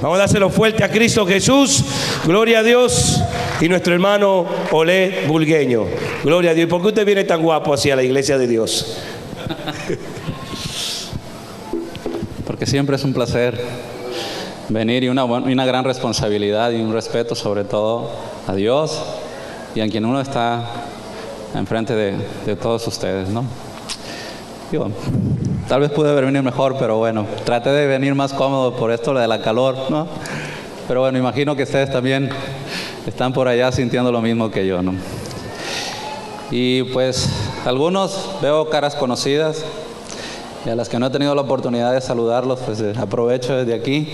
Vamos a dárselo fuerte a Cristo Jesús. Gloria a Dios. Y nuestro hermano Olé Bulgueño. Gloria a Dios. ¿Y por qué usted viene tan guapo hacia la iglesia de Dios? Porque siempre es un placer venir y una gran responsabilidad y un respeto sobre todo a Dios y a quien uno está enfrente de todos ustedes, ¿no? Digo, tal vez pude haber venido mejor, pero bueno, traté de venir más cómodo por esto de la calor, ¿no? Pero bueno, imagino que ustedes también están por allá sintiendo lo mismo que yo, ¿no? Y pues algunos veo caras conocidas y a las que no he tenido la oportunidad de saludarlos, pues aprovecho desde aquí.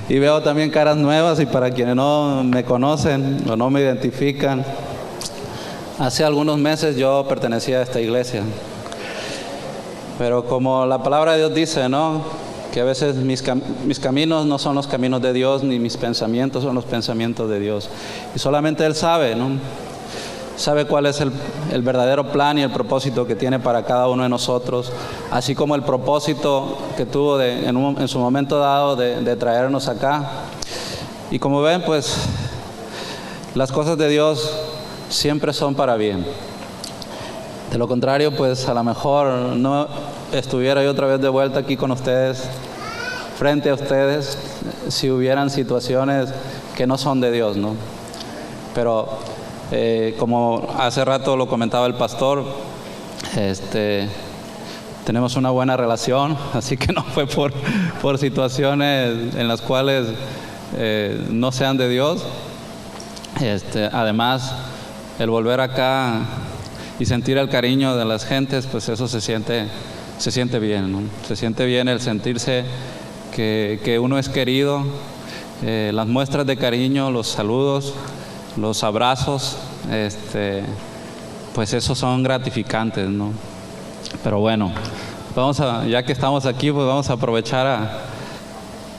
Y veo también caras nuevas y para quienes no me conocen o no me identifican, hace algunos meses yo pertenecía a esta iglesia. Pero como la palabra de Dios dice, ¿no? Que a veces mis caminos no son los caminos de Dios, ni mis pensamientos son los pensamientos de Dios. Y solamente Él sabe, ¿no? Sabe cuál es el verdadero plan y el propósito que tiene para cada uno de nosotros, así como el propósito que tuvo en su momento dado de traernos acá. Y como ven, pues las cosas de Dios siempre son para bien. De lo contrario, pues a lo mejor no estuviera yo otra vez de vuelta aquí con ustedes, frente a ustedes, si hubieran situaciones que no son de Dios, ¿no? Pero como hace rato lo comentaba el pastor, tenemos una buena relación, así que no fue por situaciones en las cuales no sean de Dios. Además, el volver acá y sentir el cariño de las gentes, pues eso se siente bien, ¿no? Se siente bien el sentirse que uno es querido, las muestras de cariño, los saludos, los abrazos, pues esos son gratificantes, ¿no? Pero bueno, ya que estamos aquí, pues vamos a aprovechar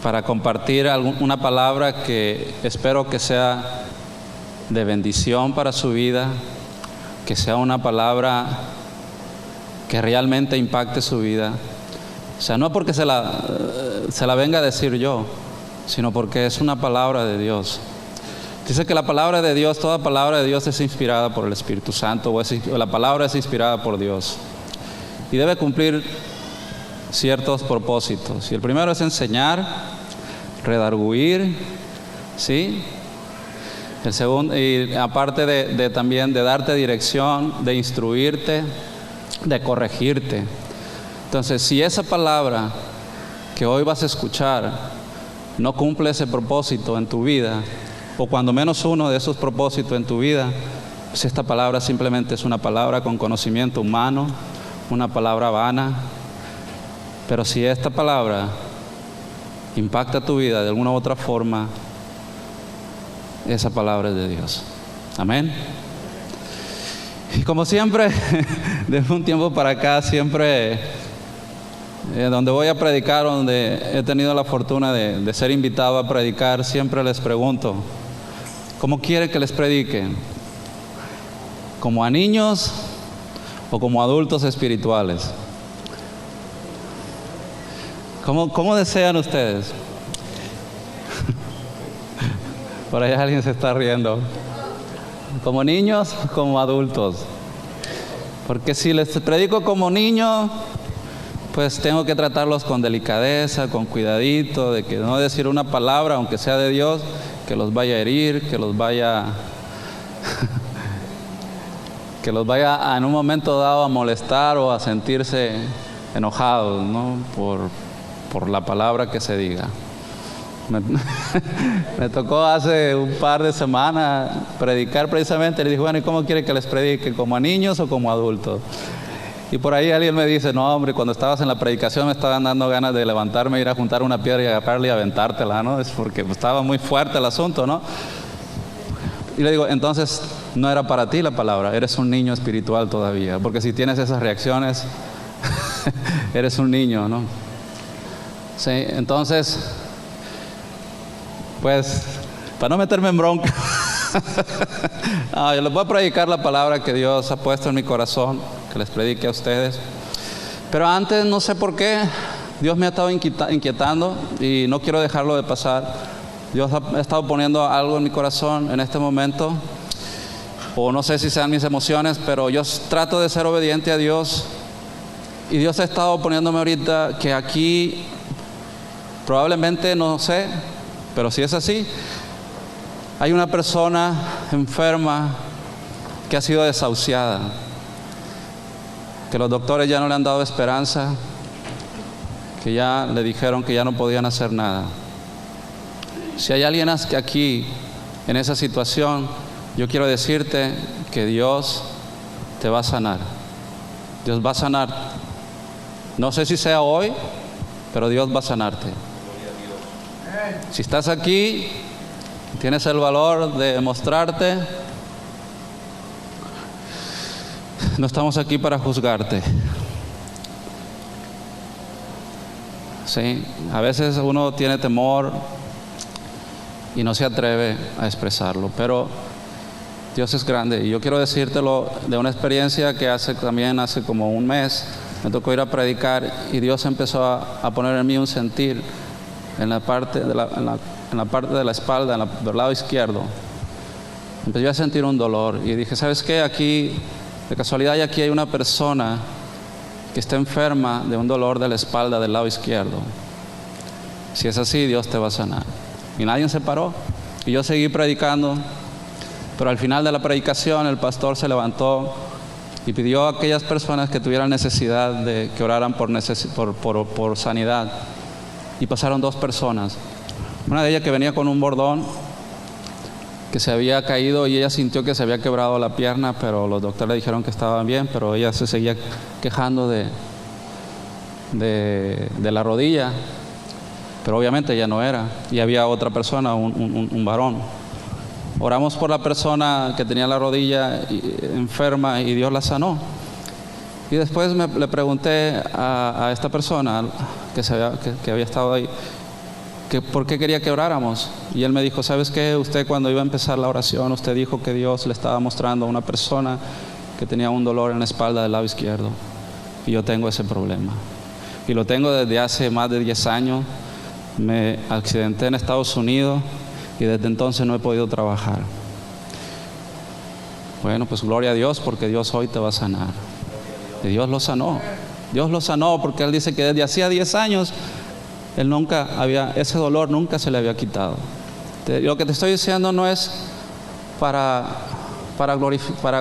para compartir una palabra que espero que sea de bendición para su vida, que sea una palabra que realmente impacte su vida. O sea, no porque se la venga a decir yo, sino porque es una palabra de Dios. Dice que la palabra de Dios, toda palabra de Dios es inspirada por el Espíritu Santo, o la palabra es inspirada por Dios. Y debe cumplir ciertos propósitos. Y el primero es enseñar, redarguir, ¿sí? El segundo, y aparte también de darte dirección, de instruirte, de corregirte. Entonces, si esa palabra que hoy vas a escuchar no cumple ese propósito en tu vida, o cuando menos uno de esos propósitos en tu vida, pues esta palabra simplemente es una palabra con conocimiento humano, una palabra vana. Pero si esta palabra impacta tu vida de alguna u otra forma, esa palabra es de Dios. Amén. Y como siempre, desde un tiempo para acá, siempre donde voy a predicar, donde he tenido la fortuna de ser invitado a predicar, siempre les pregunto, ¿cómo quiere que les predique? ¿Como a niños o como adultos espirituales? ¿Cómo desean ustedes? Por ahí alguien se está riendo. ¿Como niños o como adultos? Porque si les predico como niños, pues tengo que tratarlos con delicadeza, con cuidadito, de que no decir una palabra, aunque sea de Dios, que los vaya a herir, que los vaya en un momento dado a molestar o a sentirse enojados, ¿no? Por la palabra que se diga. Me tocó hace un par de semanas predicar precisamente. Le dije, bueno, ¿y cómo quiere que les predique? ¿Como a niños o como adultos? Y por ahí alguien me dice, no hombre, cuando estabas en la predicación me estaban dando ganas de levantarme, ir a juntar una piedra y agarrarla y aventártela, ¿no? Es porque estaba muy fuerte el asunto, ¿no? Y le digo, entonces no era para ti la palabra, eres un niño espiritual todavía, porque si tienes esas reacciones, eres un niño, ¿no? Sí, entonces, pues, para no meterme en bronca, yo les voy a predicar la palabra que Dios ha puesto en mi corazón, que les predique a ustedes. Pero antes, no sé por qué, Dios me ha estado inquietando y no quiero dejarlo de pasar. Dios ha estado poniendo algo en mi corazón en este momento, o no sé si sean mis emociones, pero yo trato de ser obediente a Dios. Y Dios ha estado poniéndome ahorita que aquí, probablemente, no sé, pero si es así, hay una persona enferma que ha sido desahuciada, que los doctores ya no le han dado esperanza, que ya le dijeron que ya no podían hacer nada. Si hay alguien aquí en esa situación, yo quiero decirte que Dios te va a sanar. Dios va a sanar. No sé si sea hoy, pero Dios va a sanarte. Si estás aquí, tienes el valor de mostrarte, no estamos aquí para juzgarte. Sí, a veces uno tiene temor y no se atreve a expresarlo, pero Dios es grande. Y yo quiero decírtelo de una experiencia que hace como un mes me tocó ir a predicar y Dios empezó a poner en mí un sentir en la parte de la espalda, del lado izquierdo. Empecé a sentir un dolor y dije, ¿sabes qué? Aquí, de casualidad, aquí hay una persona que está enferma de un dolor de la espalda del lado izquierdo. Si es así, Dios te va a sanar. Y nadie se paró. Y yo seguí predicando. Pero al final de la predicación, el pastor se levantó y pidió a aquellas personas que tuvieran necesidad de que oraran por sanidad. Y pasaron 2 personas. Una de ellas que venía con un bordón que se había caído y ella sintió que se había quebrado la pierna, pero los doctores le dijeron que estaba bien, pero ella se seguía quejando de la rodilla, pero obviamente ya no era. Y había otra persona, un varón. Oramos por la persona que tenía la rodilla enferma y Dios la sanó. Y después le pregunté a esta persona que había estado ahí, que por qué quería que oráramos. Y él me dijo, ¿sabes qué? Usted, cuando iba a empezar la oración, usted dijo que Dios le estaba mostrando a una persona que tenía un dolor en la espalda del lado izquierdo. Y yo tengo ese problema. Y lo tengo desde hace más de 10 años. Me accidenté en Estados Unidos y desde entonces no he podido trabajar. Bueno, pues gloria a Dios, porque Dios hoy te va a sanar. Y Dios lo sanó. Dios lo sanó porque Él dice que desde hacía 10 años ese dolor nunca se le había quitado. Lo que te estoy diciendo no es para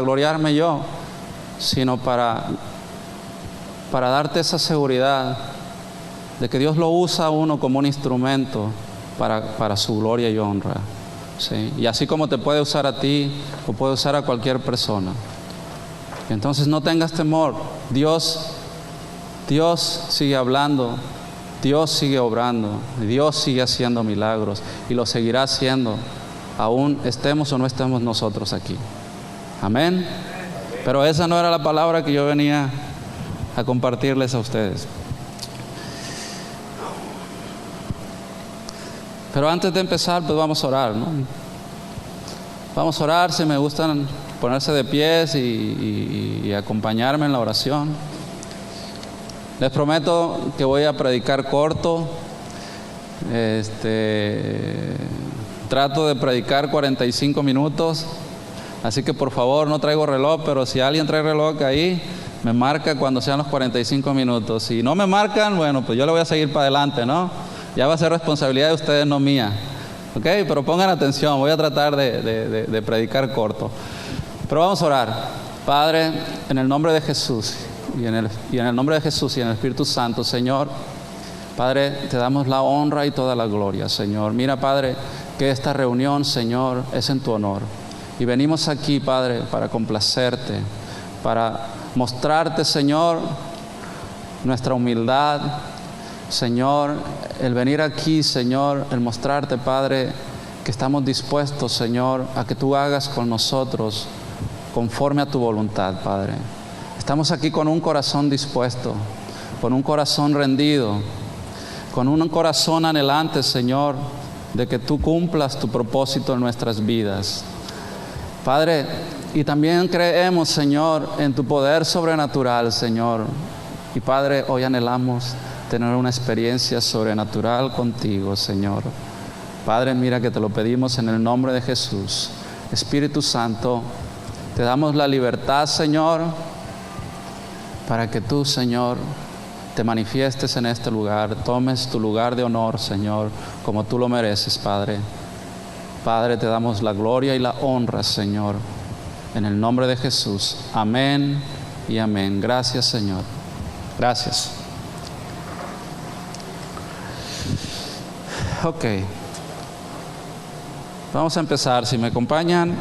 gloriarme yo, sino para darte esa seguridad de que Dios lo usa a uno como un instrumento para su gloria y honra. ¿Sí? Y así como te puede usar a ti, o puede usar a cualquier persona. Entonces no tengas temor. Dios sigue hablando. Dios sigue obrando, Dios sigue haciendo milagros y lo seguirá haciendo, aún estemos o no estemos nosotros aquí. Amén. Pero esa no era la palabra que yo venía a compartirles a ustedes. Pero antes de empezar, pues vamos a orar, ¿no? Vamos a orar. Si me gustan ponerse de pies y acompañarme en la oración. Les prometo que voy a predicar corto. Trato de predicar 45 minutos. Así que por favor, no traigo reloj, pero si alguien trae reloj ahí, me marca cuando sean los 45 minutos. Si no me marcan, bueno, pues yo le voy a seguir para adelante, ¿no? Ya va a ser responsabilidad de ustedes, no mía. ¿Ok? Pero pongan atención, voy a tratar de predicar corto. Pero vamos a orar. Padre, en el nombre de Jesús. Y en el nombre de Jesús y en el Espíritu Santo, Señor, Padre, te damos la honra y toda la gloria, Señor. Mira, Padre, que esta reunión, Señor, es en tu honor. Y venimos aquí, Padre, para complacerte, para mostrarte, Señor, nuestra humildad. Señor, el venir aquí, Señor, el mostrarte, Padre, que estamos dispuestos, Señor, a que tú hagas con nosotros conforme a tu voluntad, Padre. Estamos aquí con un corazón dispuesto, con un corazón rendido, con un corazón anhelante, Señor, de que tú cumplas tu propósito en nuestras vidas. Padre, y también creemos, Señor, en tu poder sobrenatural, Señor. Y Padre, hoy anhelamos tener una experiencia sobrenatural contigo, Señor. Padre, mira que te lo pedimos en el nombre de Jesús. Espíritu Santo, te damos la libertad, Señor, para que tú, Señor, te manifiestes en este lugar, tomes tu lugar de honor, Señor, como tú lo mereces, Padre. Padre, te damos la gloria y la honra, Señor, en el nombre de Jesús. Amén y amén. Gracias, Señor. Gracias. Ok. Vamos a empezar. Si me acompañan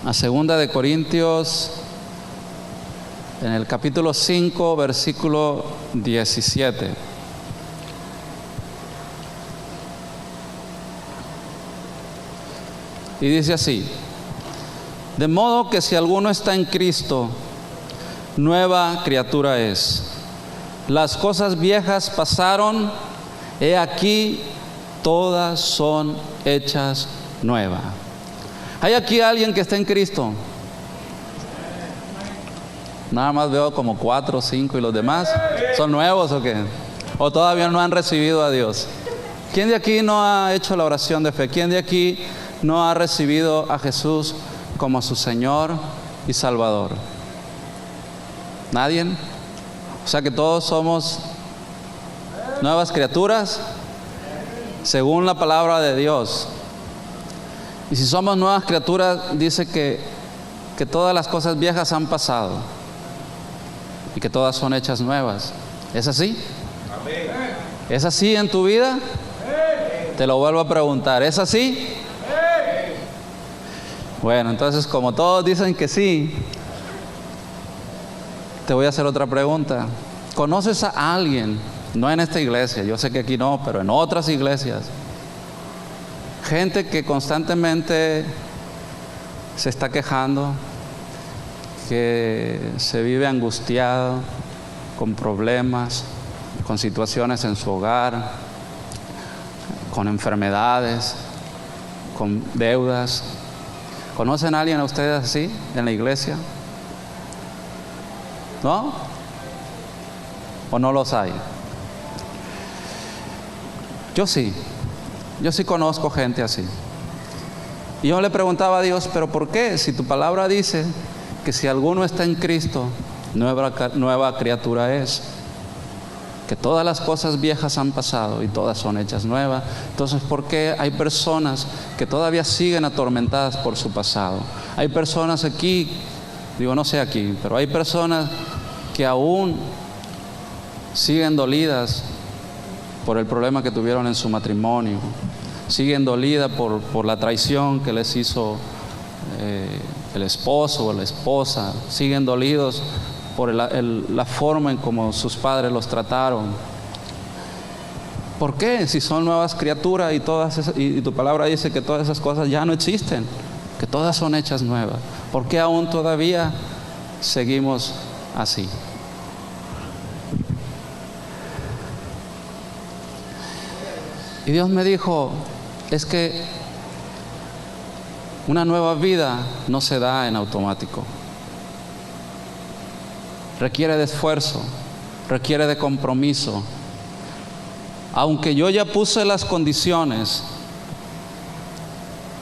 a 2 de Corintios, en el capítulo 5, versículo 17. Y dice así: de modo que si alguno está en Cristo, nueva criatura es. Las cosas viejas pasaron, he aquí, todas son hechas nuevas. ¿Hay aquí alguien que está en Cristo? Nada más veo como 4 o 5, y los demás ¿son nuevos o qué? ¿O todavía no han recibido a Dios? ¿Quién de aquí no ha hecho la oración de fe? ¿Quién de aquí no ha recibido a Jesús como su Señor y Salvador? ¿Nadie? O sea que todos somos nuevas criaturas según la palabra de Dios. Y si somos nuevas criaturas, dice que todas las cosas viejas han pasado y que todas son hechas nuevas. ¿Es así? Amén. ¿Es así en tu vida? Te lo vuelvo a preguntar, ¿es así? Bueno, entonces como todos dicen que sí, te voy a hacer otra pregunta. ¿Conoces a alguien, no en esta iglesia, yo sé que aquí no, pero en otras iglesias, gente que constantemente se está quejando, que se vive angustiado, con problemas, con situaciones en su hogar, con enfermedades, con deudas? ¿Conocen a alguien a ustedes así en la iglesia? ¿No? ¿O no los hay? Yo sí conozco gente así. Y yo le preguntaba a Dios, ¿pero por qué? Si tu palabra dice que si alguno está en Cristo, nueva criatura es. Que todas las cosas viejas han pasado y todas son hechas nuevas. Entonces, ¿por qué hay personas que todavía siguen atormentadas por su pasado? Hay personas aquí, digo no sé aquí, pero hay personas que aún siguen dolidas por el problema que tuvieron en su matrimonio, siguen dolidas por la traición que les hizo el esposo o la esposa, siguen dolidos por la forma en cómo sus padres los trataron. ¿Por qué? Si son nuevas criaturas y tu palabra dice que todas esas cosas ya no existen, que todas son hechas nuevas, ¿por qué aún todavía seguimos así? Y Dios me dijo, es que una nueva vida no se da en automático. Requiere de esfuerzo, requiere de compromiso. Aunque yo ya puse las condiciones,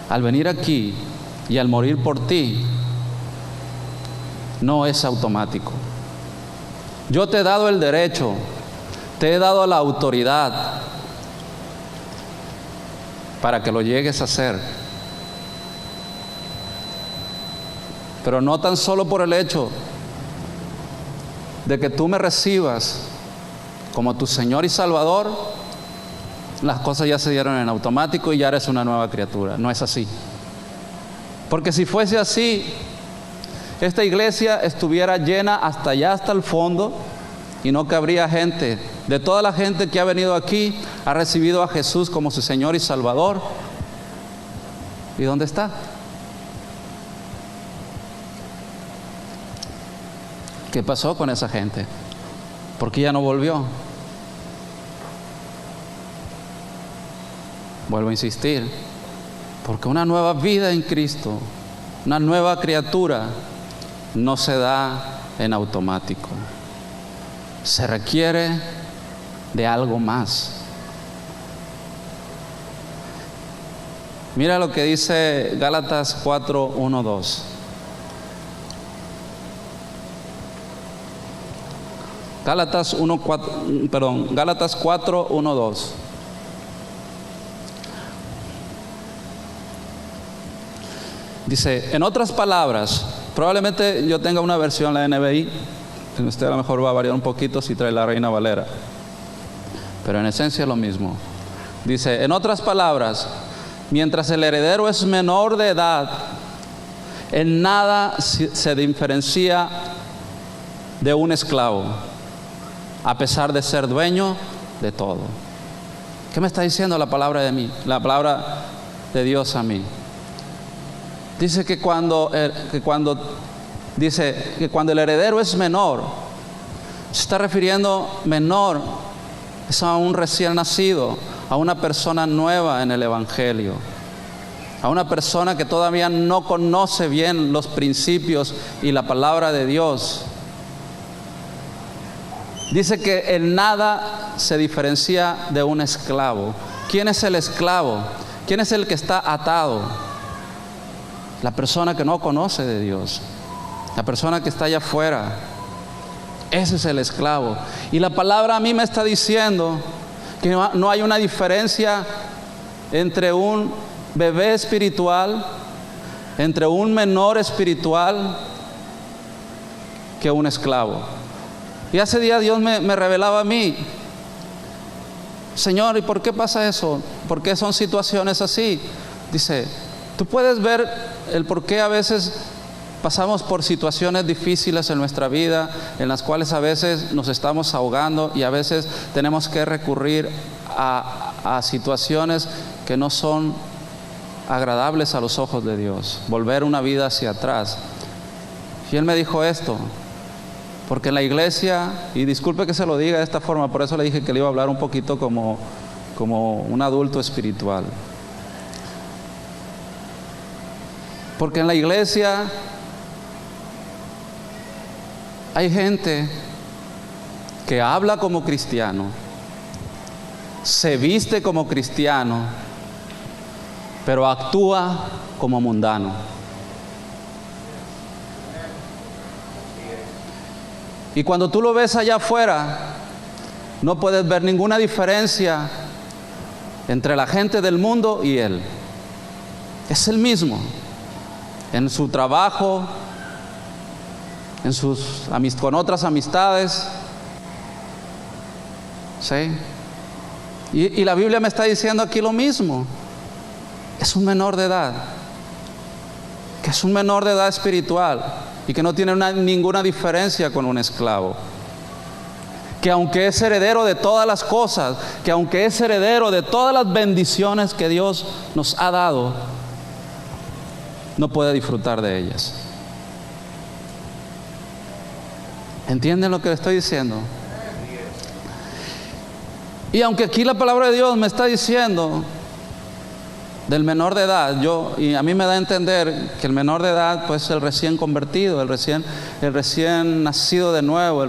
al venir aquí y al morir por ti, no es automático. Yo te he dado el derecho, te he dado la autoridad para que lo llegues a hacer. Pero no tan solo por el hecho de que tú me recibas como tu Señor y Salvador, las cosas ya se dieron en automático y ya eres una nueva criatura. No es así. Porque si fuese así, esta iglesia estuviera llena hasta allá, hasta el fondo, y no cabría gente. De toda la gente que ha venido aquí, ha recibido a Jesús como su Señor y Salvador. ¿Y dónde está? ¿Qué pasó con esa gente? ¿Por qué ya no volvió? Vuelvo a insistir, porque una nueva vida en Cristo, una nueva criatura, no se da en automático. Se requiere de algo más. Mira lo que dice Gálatas 4:1-2. Gálatas 4:1-2. Dice, en otras palabras, probablemente yo tenga una versión, la NBI, usted a lo mejor va a variar un poquito si trae la Reina Valera, pero en esencia es lo mismo. Dice, en otras palabras, mientras el heredero es menor de edad, en nada se diferencia de un esclavo, a pesar de ser dueño de todo. ¿Qué me está diciendo la palabra de mí? La palabra de Dios a mí. Dice que cuando el heredero es menor, se está refiriendo menor, es a un recién nacido, a una persona nueva en el Evangelio, a una persona que todavía no conoce bien los principios y la palabra de Dios. Dice que en nada se diferencia de un esclavo. ¿Quién es el esclavo? ¿Quién es el que está atado? La persona que no conoce de Dios, la persona que está allá afuera. Ese es el esclavo. Y la palabra a mí me está diciendo que no hay una diferencia entre un bebé espiritual, entre un menor espiritual, que un esclavo. Y hace días Dios me revelaba a mí, Señor, ¿y por qué pasa eso? ¿Por qué son situaciones así? Dice, tú puedes ver el por qué a veces pasamos por situaciones difíciles en nuestra vida, en las cuales a veces nos estamos ahogando y a veces tenemos que recurrir a situaciones que no son agradables a los ojos de Dios, volver una vida hacia atrás. Y Él me dijo esto, porque en la iglesia, y disculpe que se lo diga de esta forma, por eso le dije que le iba a hablar un poquito como un adulto espiritual. Porque en la iglesia hay gente que habla como cristiano, se viste como cristiano, pero actúa como mundano. Y cuando tú lo ves allá afuera, no puedes ver ninguna diferencia entre la gente del mundo y él. Es el mismo. En su trabajo, con otras amistades, ¿sí? Y la Biblia me está diciendo aquí lo mismo. Es un menor de edad, que es un menor de edad espiritual y que no tiene ninguna diferencia con un esclavo. Que aunque es heredero de todas las cosas, que aunque es heredero de todas las bendiciones que Dios nos ha dado, no puede disfrutar de ellas. ¿Entienden lo que le estoy diciendo? Y aunque aquí la palabra de Dios me está diciendo del menor de edad, y a mí me da a entender que el menor de edad, pues el recién convertido, el recién nacido de nuevo,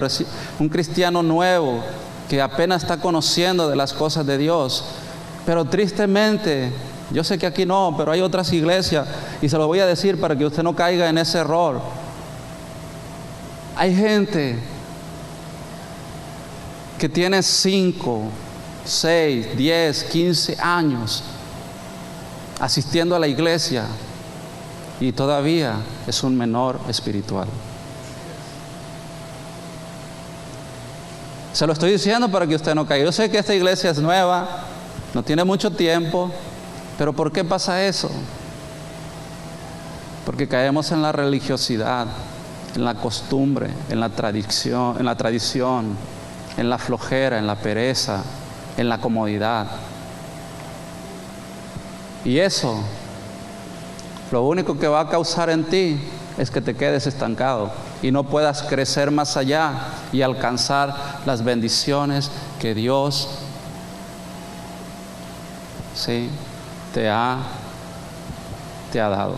un cristiano nuevo que apenas está conociendo de las cosas de Dios. Pero tristemente, yo sé que aquí no, pero hay otras iglesias, y se lo voy a decir para que usted no caiga en ese error. Hay gente que tiene 5, 6, 10, 15 años asistiendo a la iglesia y todavía es un menor espiritual. Se lo estoy diciendo para que usted no caiga. Yo sé que esta iglesia es nueva, no tiene mucho tiempo, pero ¿por qué pasa eso? Porque caemos en la religiosidad, en la costumbre, en la tradición, en la flojera, en la pereza, en la comodidad. Y eso, lo único que va a causar en ti es que te quedes estancado y no puedas crecer más allá y alcanzar las bendiciones que Dios, sí, te ha dado.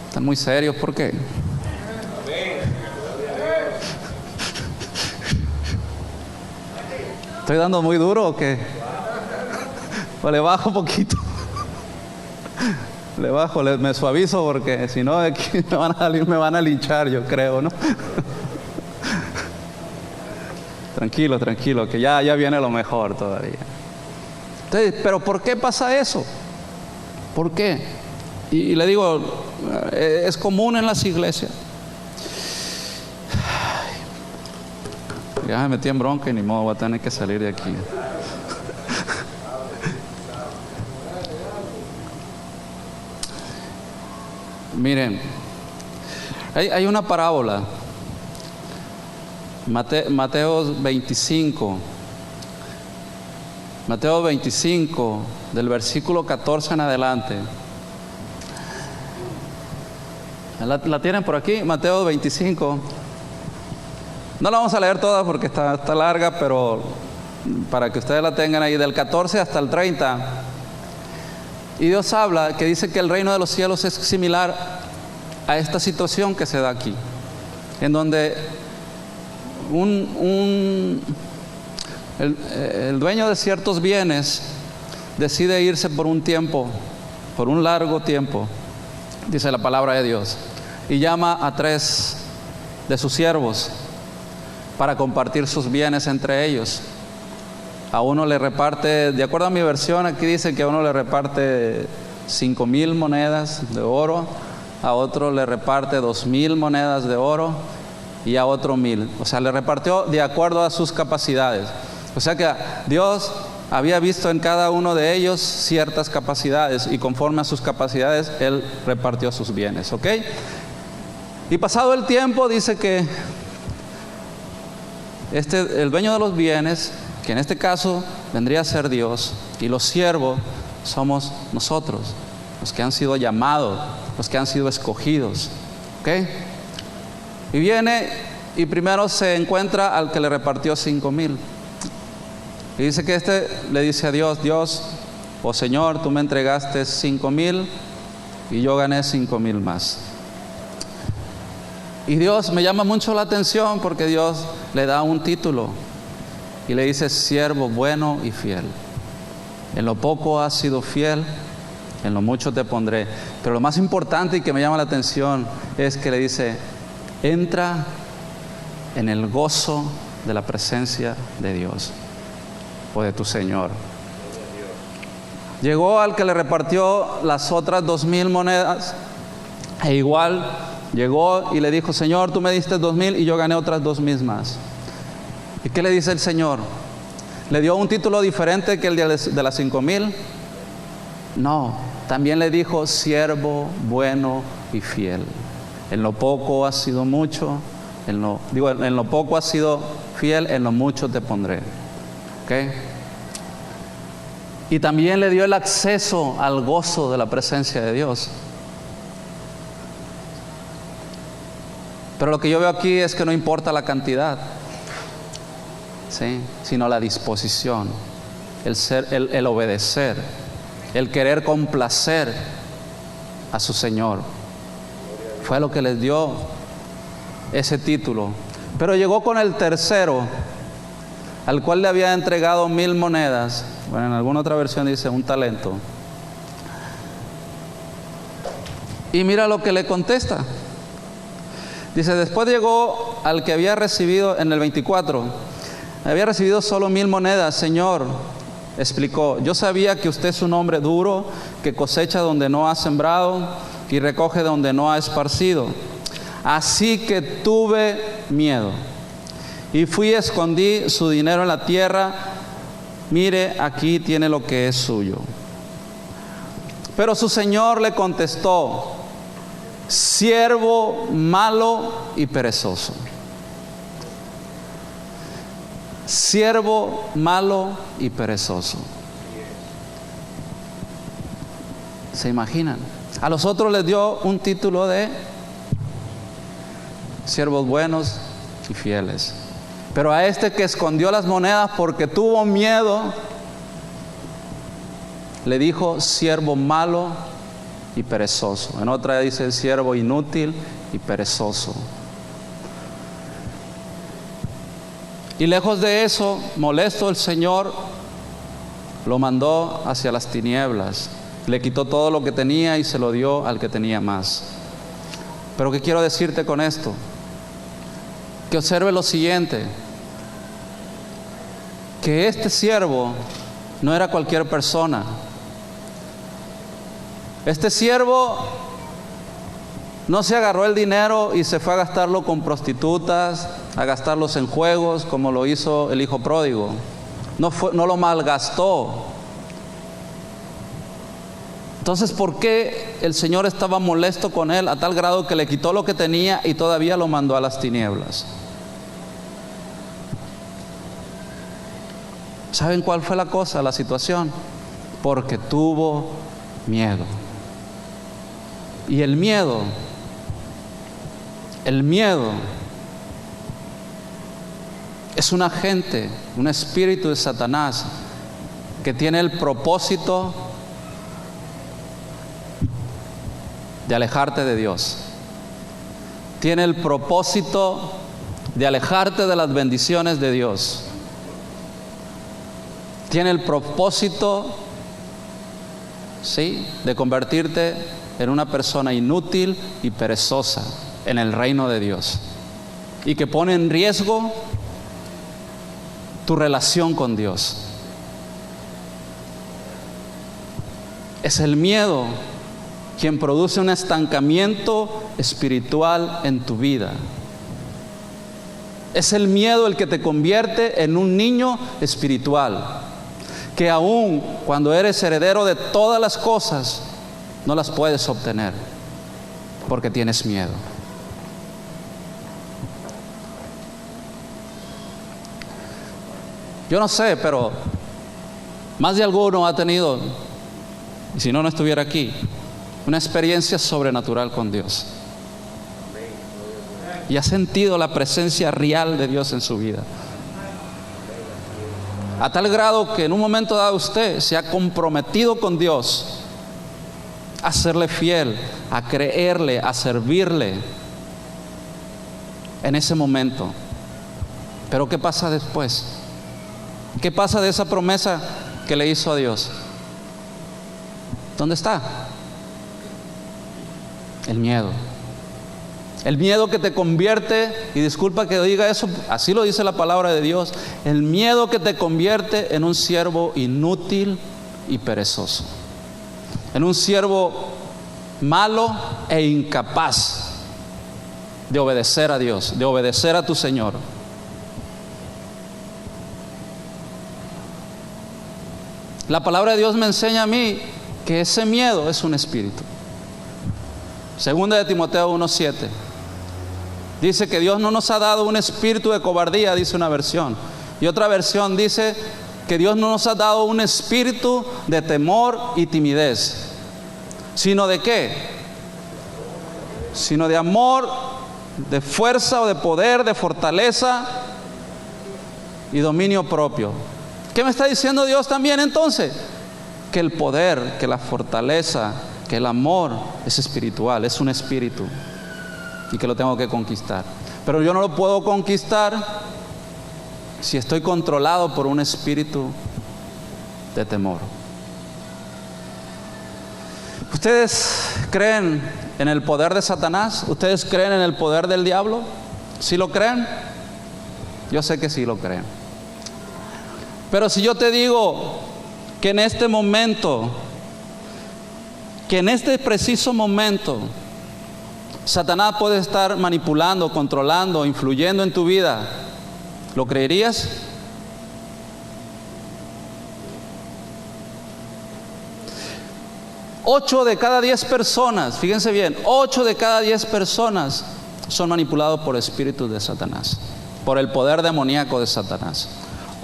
Están muy serios, ¿por qué? ¿Estoy dando muy duro o qué? O le bajo un poquito. Le bajo, me suavizo porque si no aquí me van a linchar, yo creo, ¿no? Tranquilo, tranquilo, que ya viene lo mejor todavía. Entonces, ¿pero por qué pasa eso? ¿Por qué? Y le digo, es común en las iglesias. Ya me metí en bronca y ni modo, voy a tener que salir de aquí. Miren, hay una parábola, Mateo 25, del versículo 14 en adelante. ¿La tienen por aquí? Mateo 25. No la vamos a leer toda porque está larga, pero para que ustedes la tengan ahí, del 14 hasta el 30. Y Dios habla que dice que el reino de los cielos es similar a esta situación que se da aquí, en donde el dueño de ciertos bienes decide irse por un tiempo, por un largo tiempo, dice la palabra de Dios, y llama a 3 de sus siervos para compartir sus bienes entre ellos. A uno le reparte, de acuerdo a mi versión, aquí dice que a uno le reparte 5,000 monedas de oro, a otro le reparte 2,000 monedas de oro y a otro 1,000. O sea, le repartió de acuerdo a sus capacidades. O sea que Dios había visto en cada uno de ellos ciertas capacidades y conforme a sus capacidades Él repartió sus bienes, ¿ok? Y pasado el tiempo dice que el dueño de los bienes, que en este caso vendría a ser Dios, y los siervos somos nosotros, los que han sido llamados, los que han sido escogidos, ¿ok? Y viene y primero se encuentra al que le repartió 5,000. Y dice que le dice a Dios, Dios, oh Señor, tú me entregaste 5,000 y yo gané 5,000 más. Y Dios me llama mucho la atención porque Dios le da un título y le dice, siervo bueno y fiel. En lo poco has sido fiel, en lo mucho te pondré. Pero lo más importante y que me llama la atención es que le dice, entra en el gozo de la presencia de Dios o de tu Señor. Llegó al que le repartió las otras 2,000 monedas e igual llegó y le dijo, Señor, tú me diste 2,000 y yo gané otras 2,000 más. ¿Y qué le dice el Señor? ¿Le dio un título diferente que el de las 5,000? No, también le dijo, siervo bueno y fiel. En lo poco has sido mucho, en lo poco has sido fiel, en lo mucho te pondré. ¿Ok? Y también le dio el acceso al gozo de la presencia de Dios. Pero lo que yo veo aquí es que no importa la cantidad, ¿sí?, sino la disposición, el obedecer, el querer complacer a su Señor. Fue lo que les dio ese título. Pero llegó con el tercero, al cual le había entregado 1,000 monedas. Bueno, en alguna otra versión dice un talento. Y mira lo que le contesta. Dice, después llegó al que había recibido, en el 24, había recibido solo 1,000 monedas. Señor, explicó, yo sabía que usted es un hombre duro, que cosecha donde no ha sembrado y recoge donde no ha esparcido. Así que tuve miedo y fui y escondí su dinero en la tierra. Mire, aquí tiene lo que es suyo. Pero su señor le contestó, siervo malo y perezoso. Siervo malo y perezoso. ¿Se imaginan? A los otros les dio un título de siervos buenos y fieles. Pero a este que escondió las monedas porque tuvo miedo, le dijo siervo malo y perezoso. En otra dice siervo inútil y perezoso. Y lejos de eso, molesto, el Señor lo mandó hacia las tinieblas. Le quitó todo lo que tenía y se lo dio al que tenía más. Pero ¿qué quiero decirte con esto? Que observe lo siguiente, que este siervo no era cualquier persona. Este siervo no se agarró el dinero y se fue a gastarlo con prostitutas, a gastarlos en juegos, como lo hizo el hijo pródigo. No lo malgastó. Entonces, ¿por qué el Señor estaba molesto con él a tal grado que le quitó lo que tenía y todavía lo mandó a las tinieblas? ¿Saben cuál fue la cosa, la situación? Porque tuvo miedo. Y el miedo es un agente, un espíritu de Satanás que tiene el propósito de alejarte de Dios. Tiene el propósito de alejarte de las bendiciones de Dios. Tiene el propósito, ¿sí?, de convertirte en una persona inútil y perezosa en el reino de Dios, y que pone en riesgo tu relación con Dios. Es el miedo quien produce un estancamiento espiritual en tu vida. Es el miedo el que te convierte en un niño espiritual, que aun cuando eres heredero de todas las cosas, no las puedes obtener porque tienes miedo. Yo no sé, pero más de alguno ha tenido, y si no, no estuviera aquí, una experiencia sobrenatural con Dios. Y ha sentido la presencia real de Dios en su vida. A tal grado que en un momento dado usted se ha comprometido con Dios a serle fiel, a creerle, a servirle en ese momento. Pero ¿qué pasa después? ¿Qué pasa de esa promesa que le hizo a Dios? ¿Dónde está? El miedo. El miedo que te convierte, y disculpa que diga eso, así lo dice la palabra de Dios, el miedo que te convierte en un siervo inútil y perezoso, en un siervo malo e incapaz de obedecer a Dios, de obedecer a tu Señor. La palabra de Dios me enseña a mí que ese miedo es un espíritu. Segunda de Timoteo 1:7 dice que Dios no nos ha dado un espíritu de cobardía, dice una versión, y otra versión dice que Dios no nos ha dado un espíritu de temor y timidez, sino de ¿qué? Sino de amor, de fuerza o de poder, de fortaleza y dominio propio. ¿Qué me está diciendo Dios también entonces? Que el poder, que la fortaleza, que el amor es espiritual, es un espíritu, y que lo tengo que conquistar. Pero yo no lo puedo conquistar si estoy controlado por un espíritu de temor. ¿Ustedes creen en el poder de Satanás? ¿Ustedes creen en el poder del diablo? ¿Sí lo creen? Yo sé que sí lo creen. Pero si yo te digo que en este momento, que en este preciso momento, Satanás puede estar manipulando, controlando, influyendo en tu vida, ¿lo creerías? Ocho de cada 10 personas, fíjense bien, 8 de cada 10 personas son manipulados por espíritus de Satanás, por el poder demoníaco de Satanás.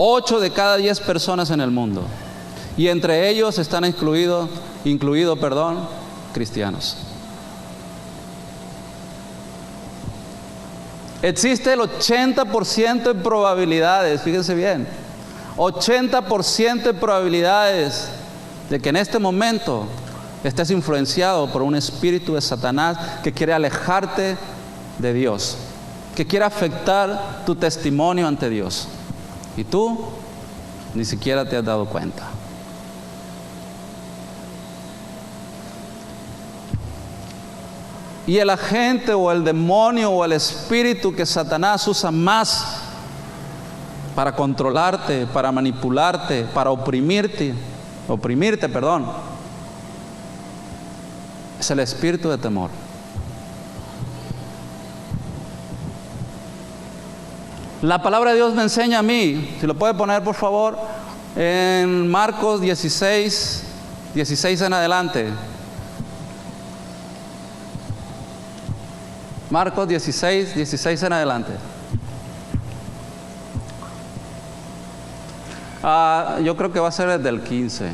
8 de cada 10 personas en el mundo, y entre ellos están incluidos, cristianos. Existe el 80% de probabilidades, fíjense bien, 80% de probabilidades de que en este momento estés influenciado por un espíritu de Satanás que quiere alejarte de Dios, que quiere afectar tu testimonio ante Dios. Y tú ni siquiera te has dado cuenta. Y el agente o el demonio o el espíritu que Satanás usa más para controlarte, para manipularte, para oprimirte, es el espíritu de temor. La palabra de Dios me enseña a mí, si lo puede poner por favor, en Marcos 16 en adelante. Marcos 16 en adelante. Yo creo que va a ser desde el 15.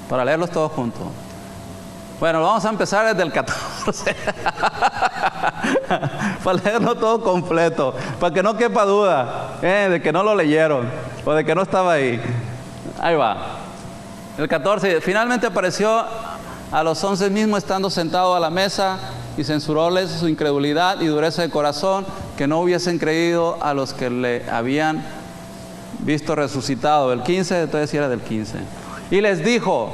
Para leerlos todos juntos. Bueno, vamos a empezar desde el 14. Para leerlo todo completo. Para que no quepa duda de que no lo leyeron o de que no estaba ahí. Ahí va. El 14. Finalmente apareció a los 11 mismos estando sentados a la mesa y censuróles su incredulidad y dureza de corazón, que no hubiesen creído a los que le habían visto resucitado. El 15, entonces sí era del 15. Y les dijo: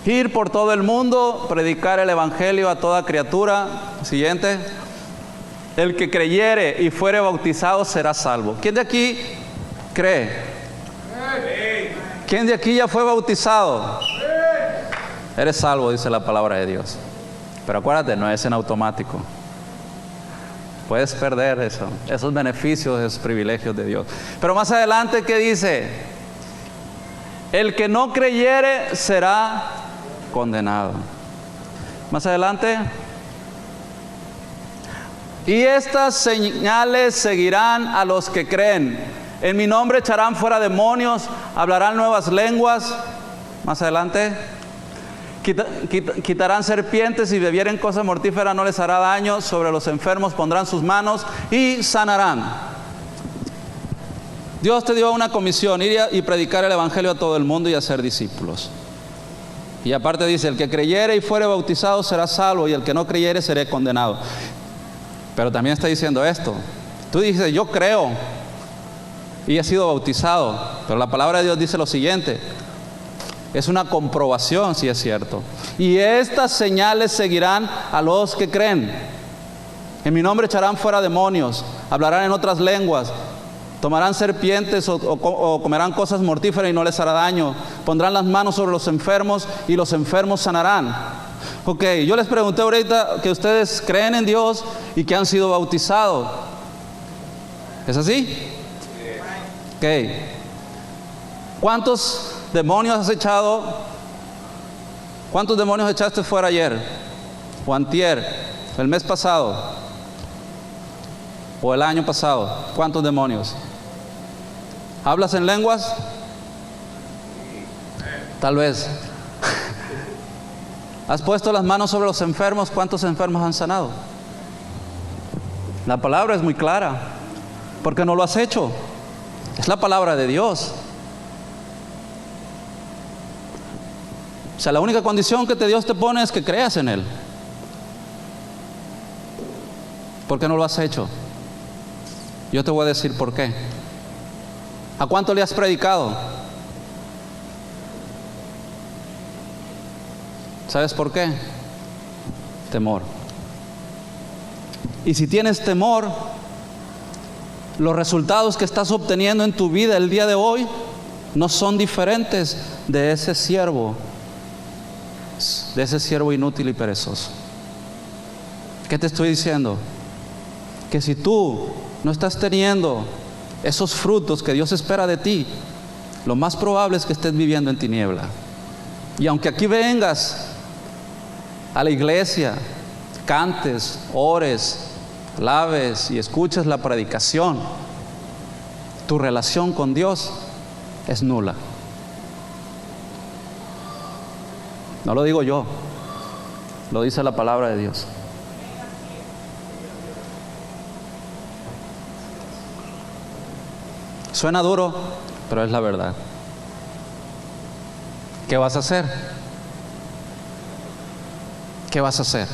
ir por todo el mundo, predicar el evangelio a toda criatura. Siguiente. El que creyere y fuere bautizado será salvo. ¿Quién de aquí cree? ¿Quién de aquí ya fue bautizado? Eres salvo, dice la palabra de Dios. Pero acuérdate, no es en automático. Puedes perder esos beneficios, esos privilegios de Dios. Pero más adelante, ¿qué dice? El que no creyere será condenado. Más adelante. Y estas señales seguirán a los que creen. En mi nombre echarán fuera demonios, hablarán nuevas lenguas. Más adelante. Quitarán serpientes y bebieren cosas mortíferas, no les hará daño. Sobre los enfermos pondrán sus manos y sanarán. Dios te dio una comisión: ir y predicar el evangelio a todo el mundo y hacer discípulos. Y aparte dice: el que creyere y fuere bautizado será salvo, y el que no creyere será condenado. Pero también está diciendo esto. Tú dices: yo creo y he sido bautizado, pero la palabra de Dios dice lo siguiente: es una comprobación si es cierto. Y estas señales seguirán a los que creen. En mi nombre echarán fuera demonios, hablarán en otras lenguas, tomarán serpientes o comerán cosas mortíferas y no les hará daño. Pondrán las manos sobre los enfermos y los enfermos sanarán. Ok, yo les pregunté ahorita que ustedes creen en Dios y que han sido bautizados. ¿Es así? Ok. ¿Cuántos demonios has echado? ¿Cuántos demonios echaste fuera ayer? ¿O antier? ¿El mes pasado? ¿O el año pasado? ¿Cuántos demonios? ¿Hablas en lenguas? Tal vez. ¿Has puesto las manos sobre los enfermos? ¿Cuántos enfermos han sanado? La palabra es muy clara. ¿Por qué no lo has hecho? Es la palabra de Dios. O sea, la única condición que Dios te pone es que creas en Él. ¿Por qué no lo has hecho? Yo te voy a decir por qué. ¿A cuánto le has predicado? ¿Sabes por qué? Temor. Y si tienes temor, los resultados que estás obteniendo en tu vida el día de hoy no son diferentes de ese siervo inútil y perezoso. ¿Qué te estoy diciendo? Que si tú no estás teniendo esos frutos que Dios espera de ti, lo más probable es que estés viviendo en tiniebla. Y aunque aquí vengas a la iglesia, cantes, ores, alabes y escuches la predicación, tu relación con Dios es nula. No lo digo yo, lo dice la palabra de Dios. Suena duro, pero es la verdad. ¿Qué vas a hacer? ¿Qué vas a hacer?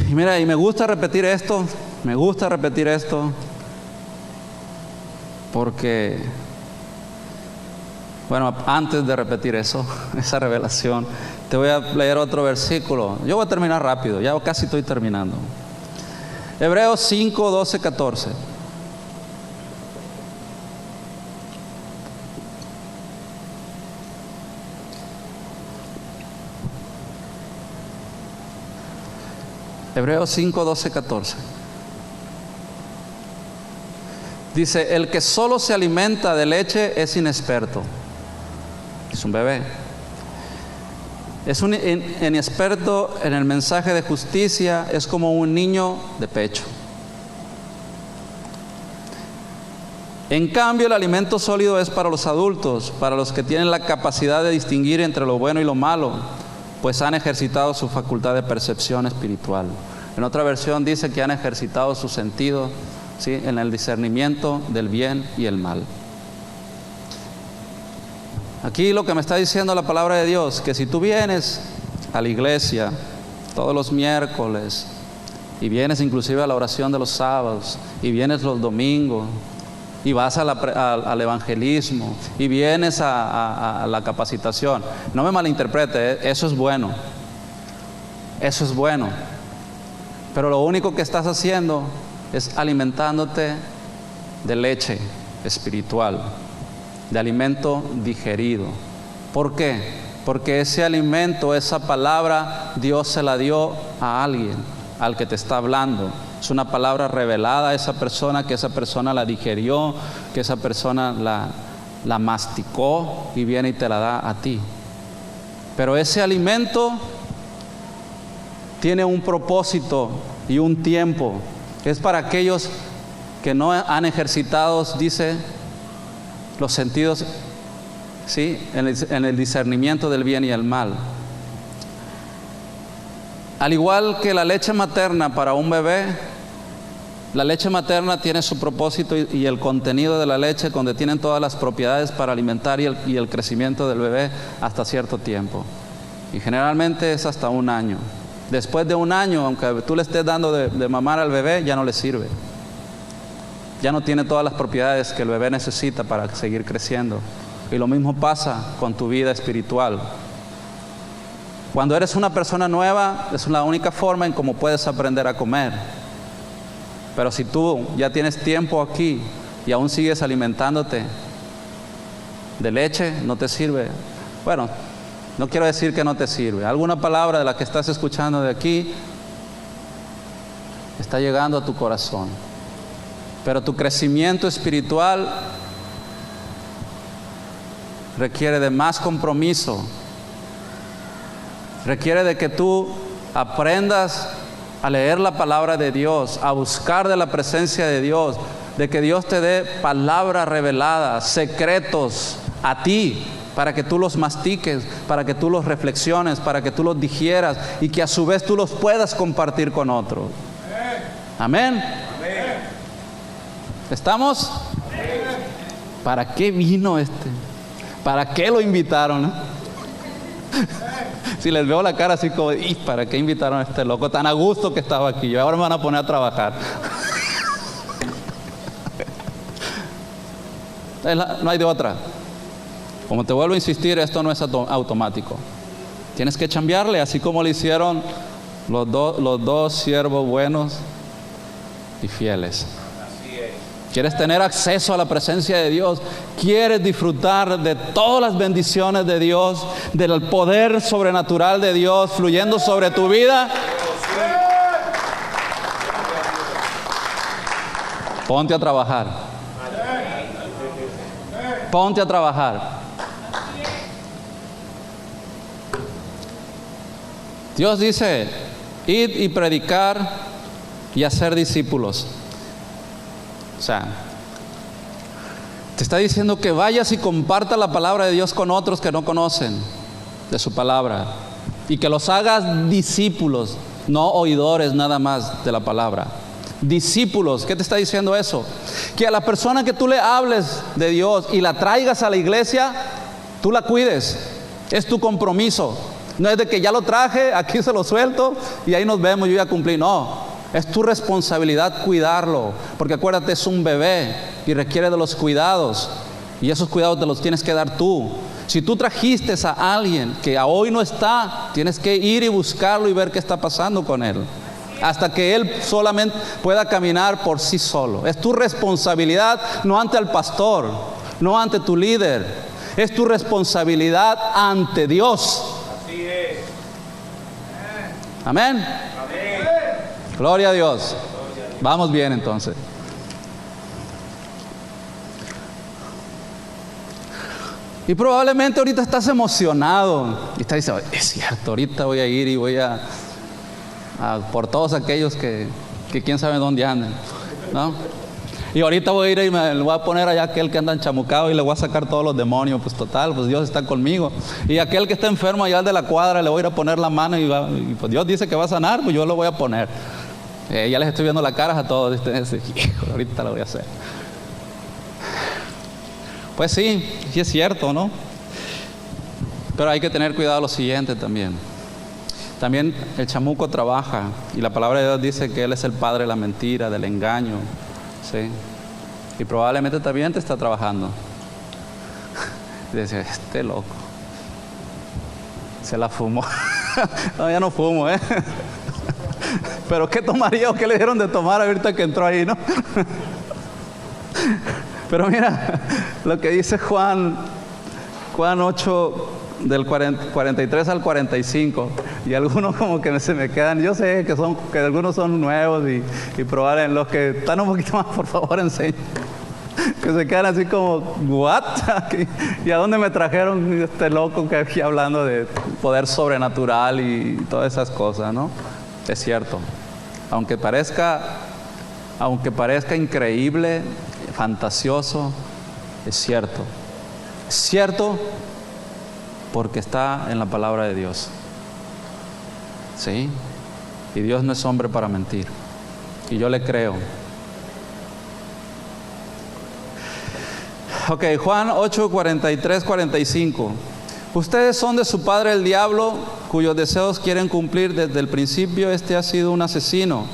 Y mira, y me gusta repetir esto, porque, bueno, antes de repetir eso, esa revelación, te voy a leer otro versículo. Yo voy a terminar rápido, ya casi estoy terminando. Hebreos 5, 12, 14. Hebreos 5, 12, 14. Dice, el que solo se alimenta de leche es inexperto. Es un bebé. Es un inexperto en el mensaje de justicia, es como un niño de pecho. En cambio, el alimento sólido es para los adultos, para los que tienen la capacidad de distinguir entre lo bueno y lo malo, pues han ejercitado su facultad de percepción espiritual. En otra versión dice que han ejercitado su sentido, ¿sí?, en el discernimiento del bien y el mal. Aquí lo que me está diciendo la palabra de Dios, que si tú vienes a la iglesia todos los miércoles, y vienes inclusive a la oración de los sábados, y vienes los domingos, y vas al evangelismo, y vienes a la capacitación, no me malinterprete, eso es bueno, pero lo único que estás haciendo es alimentándote de leche espiritual, de alimento digerido. ¿Por qué? Porque ese alimento, esa palabra, Dios se la dio a alguien, al que te está hablando. Es una palabra revelada a esa persona, que esa persona la digerió, que esa persona la masticó y viene y te la da a ti. Pero ese alimento tiene un propósito y un tiempo. Es para aquellos que no han ejercitado, dice, los sentidos, ¿sí?, en el discernimiento del bien y el mal. Al igual que la leche materna para un bebé, la leche materna tiene su propósito y el contenido de la leche, donde tienen todas las propiedades para alimentar y el crecimiento del bebé hasta cierto tiempo. Y generalmente es hasta un año. Después de un año, aunque tú le estés dando de mamar al bebé, ya no le sirve. Ya no tiene todas las propiedades que el bebé necesita para seguir creciendo. Y lo mismo pasa con tu vida espiritual. Cuando eres una persona nueva, es la única forma en cómo puedes aprender a comer. Pero si tú ya tienes tiempo aquí y aún sigues alimentándote de leche, no te sirve. Bueno, no quiero decir que no te sirve. Alguna palabra de la que estás escuchando de aquí está llegando a tu corazón. Pero tu crecimiento espiritual requiere de más compromiso. Requiere de que tú aprendas a leer la palabra de Dios, a buscar de la presencia de Dios, de que Dios te dé palabras reveladas, secretos a ti, para que tú los mastiques, para que tú los reflexiones, para que tú los digieras y que a su vez tú los puedas compartir con otros. Amén. ¿Estamos? ¿Para qué vino este? ¿Para qué lo invitaron? Si les veo la cara así como, ¿y para qué invitaron a este loco tan a gusto que estaba aquí? Ahora me van a poner a trabajar. No hay de otra. Como te vuelvo a insistir, esto no es automático. Tienes que chambearle, así como le hicieron los dos siervos buenos y fieles. ¿Quieres tener acceso a la presencia de Dios? ¿Quieres disfrutar de todas las bendiciones de Dios, del poder sobrenatural de Dios fluyendo sobre tu vida? Ponte a trabajar. Ponte a trabajar. Dios dice, id y predicar y hacer discípulos. O sea, te está diciendo que vayas y compartas la palabra de Dios con otros que no conocen de su palabra, y que los hagas discípulos, no oidores nada más de la palabra. Discípulos. ¿Qué te está diciendo eso? Que a la persona que tú le hables de Dios y la traigas a la iglesia, tú la cuides. Es tu compromiso. No es de que ya lo traje, aquí se lo suelto y ahí nos vemos, yo ya cumplí. No, es tu responsabilidad cuidarlo, porque acuérdate, es un bebé y requiere de los cuidados, y esos cuidados te los tienes que dar tú. Si tú trajiste a alguien que hoy no está, tienes que ir y buscarlo y ver qué está pasando con él, hasta que él solamente pueda caminar por sí solo. Es tu responsabilidad, no ante el pastor, no ante tu líder, es tu responsabilidad ante Dios. Así es. Amén. Gloria a Dios. Vamos bien entonces. Y probablemente ahorita estás emocionado y estás diciendo, es cierto, ahorita voy a ir y voy a por todos aquellos que quién sabe dónde andan, ¿no? Y ahorita voy a ir y me voy a poner allá aquel que anda enchamucado y le voy a sacar todos los demonios. Pues total, pues Dios está conmigo. Y aquel que está enfermo allá de la cuadra, le voy a ir a poner la mano y pues Dios dice que va a sanar, pues yo lo voy a poner. Ya les estoy viendo las caras a todos. Hijo, ahorita lo voy a hacer. Pues sí es cierto, ¿no? Pero hay que tener cuidado lo siguiente también. También el chamuco trabaja, y la palabra de Dios dice que él es el padre de la mentira, del engaño, ¿sí? Y probablemente también te está trabajando. Y decía, este loco se la fumó. No, ya no fumo, pero ¿qué tomaría o qué le dieron de tomar ahorita que entró ahí, no? Pero mira lo que dice Juan 8, del 43 al 45, y algunos como que se me quedan, yo sé que algunos son nuevos y probablemente los que están un poquito más, por favor, enseñen, que se quedan así como, ¿what? ¿Y a dónde me trajeron este loco que aquí hablando de poder sobrenatural y todas esas cosas, ¿no? Es cierto, aunque parezca increíble, fantasioso, es cierto porque está en la palabra de Dios, ¿sí? Y Dios no es hombre para mentir, y yo le creo. Ok, Juan 8, 43, 45. Ustedes son de su padre el diablo, cuyos deseos quieren cumplir desde el principio. Este ha sido un asesino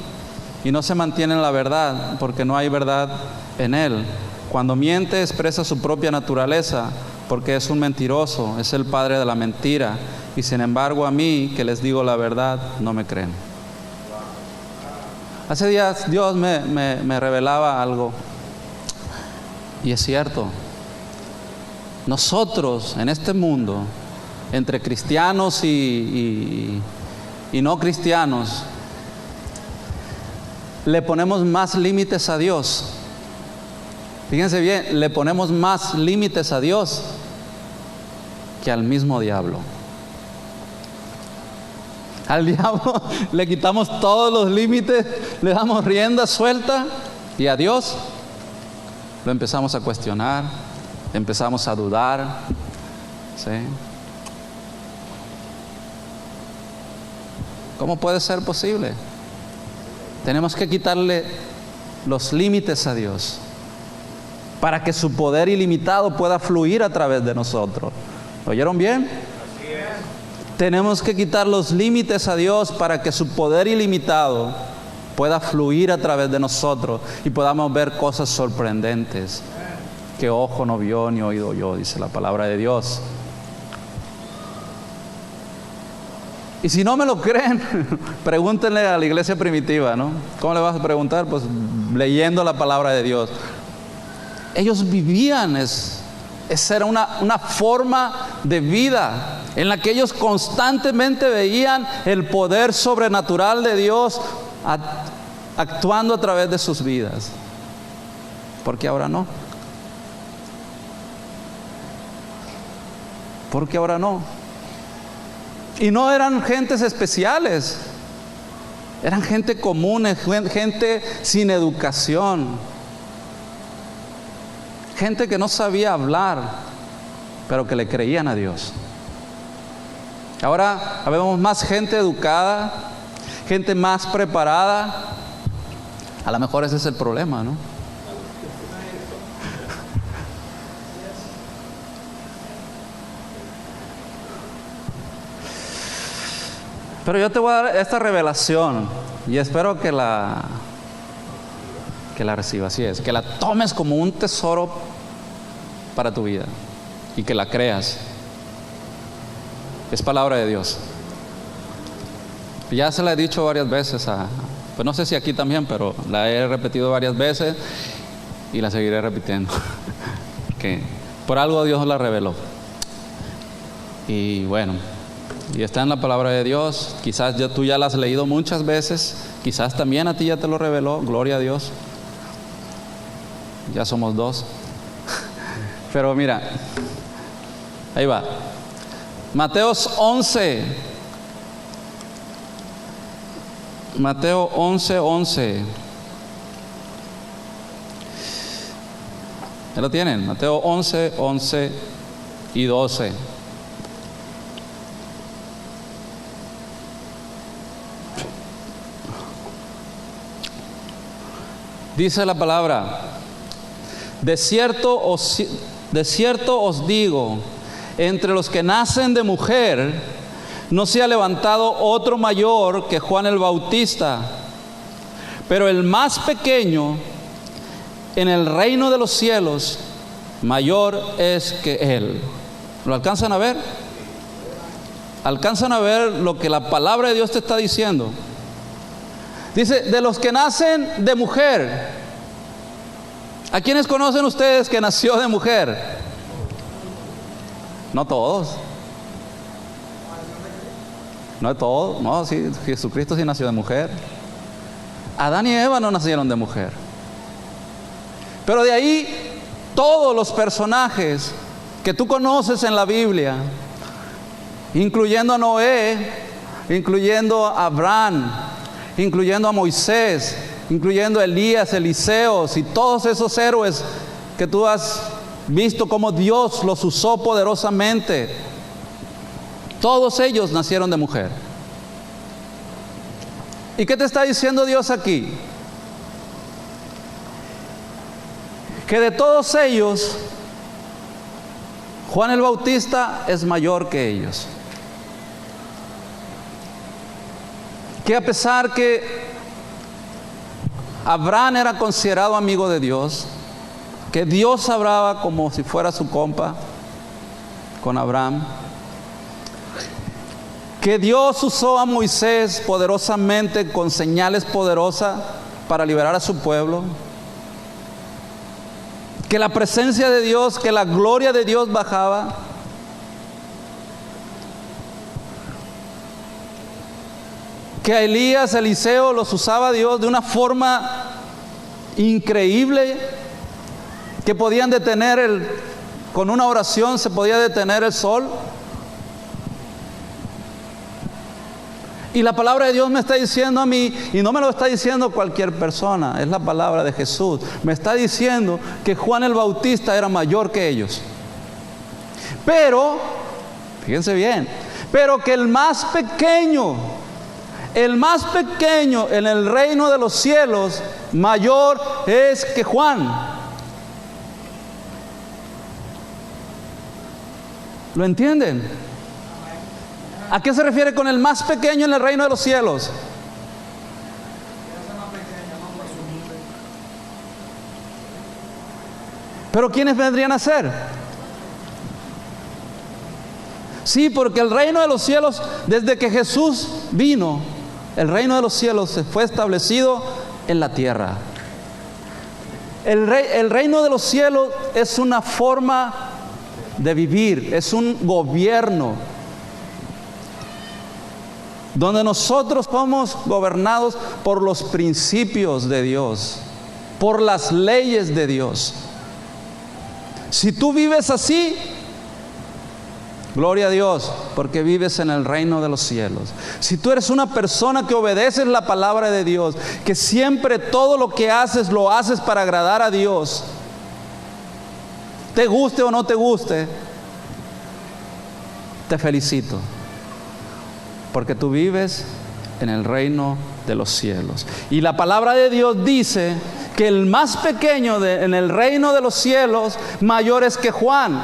y no se mantiene en la verdad, porque no hay verdad en él. Cuando miente, expresa su propia naturaleza, porque es un mentiroso, es el padre de la mentira. Y sin embargo, a mí, que les digo la verdad, no me creen. Hace días Dios me revelaba algo, y es cierto. Nosotros en este mundo, entre cristianos y no cristianos, le ponemos más límites a Dios. Fíjense bien, le ponemos más límites a Dios que al mismo diablo. Al diablo le quitamos todos los límites, le damos rienda suelta, y a Dios lo empezamos a cuestionar, empezamos a dudar, ¿sí? ¿Cómo puede ser posible? Tenemos que quitarle los límites a Dios para que su poder ilimitado pueda fluir a través de nosotros. ¿Oyeron bien? Así es. Tenemos que quitar los límites a Dios para que su poder ilimitado pueda fluir a través de nosotros y podamos ver cosas sorprendentes que ojo no vio ni oído oyó, dice la palabra de Dios. Y si no me lo creen, pregúntenle a la iglesia primitiva, ¿no? ¿Cómo le vas a preguntar? Pues leyendo la palabra de Dios. Ellos vivían, esa era una forma de vida en la que ellos constantemente veían el poder sobrenatural de Dios actuando a través de sus vidas. ¿Por qué ahora no? ¿Por qué ahora no? Y no eran gentes especiales, eran gente común, gente sin educación, gente que no sabía hablar, pero que le creían a Dios. Ahora vemos más gente educada, gente más preparada. A lo mejor ese es el problema, ¿no? Pero yo te voy a dar esta revelación y espero que la recibas. Así es, que la tomes como un tesoro para tu vida y que la creas. Es palabra de Dios. Ya se la he dicho varias veces pues no sé si aquí también, pero la he repetido varias veces y la seguiré repitiendo. Que por algo Dios la reveló. Y bueno, y está en la palabra de Dios. Quizás tú ya la has leído muchas veces. Quizás también a ti ya te lo reveló. Gloria a Dios. Ya somos dos. Pero mira, ahí va. Mateo 11. Mateo 11:11. ¿Ya lo tienen? Mateo 11:11 y 12. Dice la palabra: de cierto os digo, entre los que nacen de mujer, no se ha levantado otro mayor que Juan el Bautista, pero el más pequeño en el reino de los cielos, mayor es que él. ¿Lo alcanzan a ver? ¿Alcanzan a ver lo que la palabra de Dios te está diciendo? Dice, de los que nacen de mujer. ¿A quiénes conocen ustedes que nació de mujer? No todos. No todos. No, sí, Jesucristo sí nació de mujer. Adán y Eva no nacieron de mujer. Pero de ahí todos los personajes que tú conoces en la Biblia, incluyendo a Noé, incluyendo a Abraham, incluyendo a Moisés, incluyendo a Elías, Eliseos y todos esos héroes que tú has visto cómo Dios los usó poderosamente, todos ellos nacieron de mujer. ¿Y qué te está diciendo Dios aquí? Que de todos ellos, Juan el Bautista es mayor que ellos. Que a pesar que Abraham era considerado amigo de Dios, que Dios hablaba como si fuera su compa con Abraham, que Dios usó a Moisés poderosamente con señales poderosas para liberar a su pueblo, que la presencia de Dios, que la gloria de Dios bajaba, que a Elías, Eliseo los usaba Dios de una forma increíble, que podían detener con una oración se podía detener el sol. Y la palabra de Dios me está diciendo a mí, y no me lo está diciendo cualquier persona, es la palabra de Jesús, me está diciendo que Juan el Bautista era mayor que ellos. Pero, fíjense bien, pero que el más pequeño en el reino de los cielos, mayor es que Juan. ¿Lo entienden? ¿A qué se refiere con el más pequeño en el reino de los cielos? ¿Pero quiénes vendrían a ser? Sí, porque el reino de los cielos, desde que Jesús vino, el reino de los cielos se fue establecido en la tierra. El reino de los cielos es una forma de vivir, es un gobierno donde nosotros somos gobernados por los principios de Dios, por las leyes de Dios. Si tú vives así, gloria a Dios, porque vives en el reino de los cielos. Si tú eres una persona que obedeces la palabra de Dios, que siempre todo lo que haces lo haces para agradar a Dios, te guste o no te guste, te felicito, porque tú vives en el reino de los cielos. Y la palabra de Dios dice que el más pequeño en el reino de los cielos, mayor es que Juan.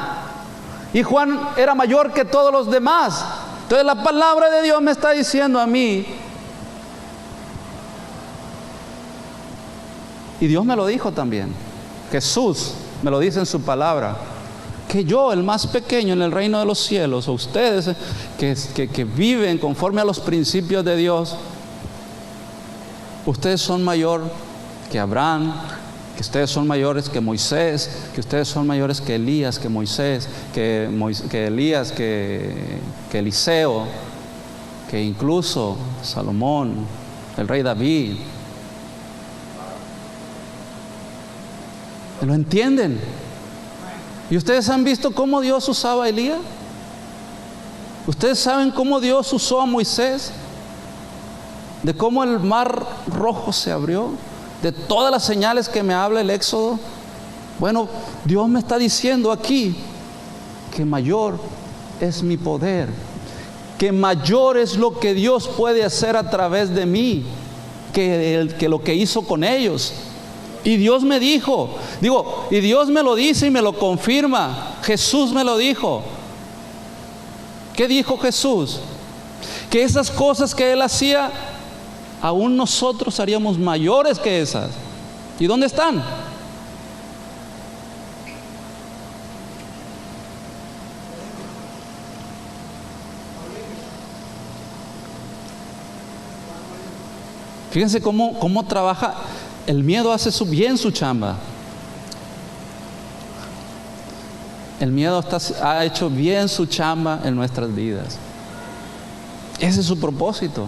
Y Juan era mayor que todos los demás. Entonces la palabra de Dios me está diciendo a mí, y Dios me lo dijo también, Jesús me lo dice en su palabra, que yo, el más pequeño en el reino de los cielos, o ustedes que viven conforme a los principios de Dios, ustedes son mayor que Abraham, que ustedes son mayores que Moisés, que ustedes son mayores que Elías, que Moisés, que Elías, que Eliseo, que incluso Salomón, el rey David. ¿Lo entienden? ¿Y ustedes han visto cómo Dios usaba a Elías? ¿Ustedes saben cómo Dios usó a Moisés? De cómo el mar rojo se abrió, de todas las señales que me habla el Éxodo. Bueno, Dios me está diciendo aquí que mayor es mi poder, que mayor es lo que Dios puede hacer a través de mí que lo que hizo con ellos. Y Dios me dijo, y Dios me lo dice y me lo confirma. Jesús me lo dijo. ¿Qué dijo Jesús? Que esas cosas que Él hacía, aún nosotros haríamos mayores que esas. ¿Y dónde están? Fíjense cómo trabaja. El miedo hace bien su chamba. El miedo ha hecho bien su chamba en nuestras vidas. Ese es su propósito.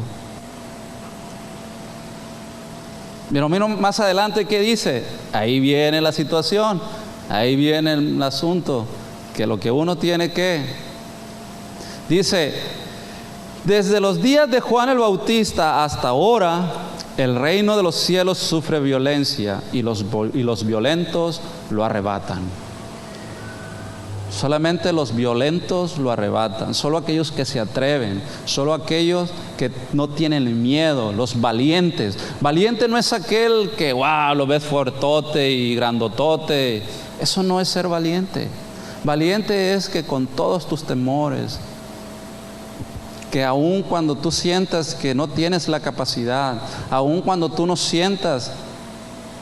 Pero mira más adelante qué dice. Ahí viene la situación, ahí viene el asunto, que lo que uno tiene que... Dice, desde los días de Juan el Bautista hasta ahora, el reino de los cielos sufre violencia y los violentos lo arrebatan. Solamente los violentos lo arrebatan, solo aquellos que se atreven, solo aquellos que no tienen miedo, los valientes. Valiente no es aquel que, lo ves fuertote y grandotote. Eso no es ser valiente. Valiente es que con todos tus temores, que aun cuando tú sientas que no tienes la capacidad, aun cuando tú no sientas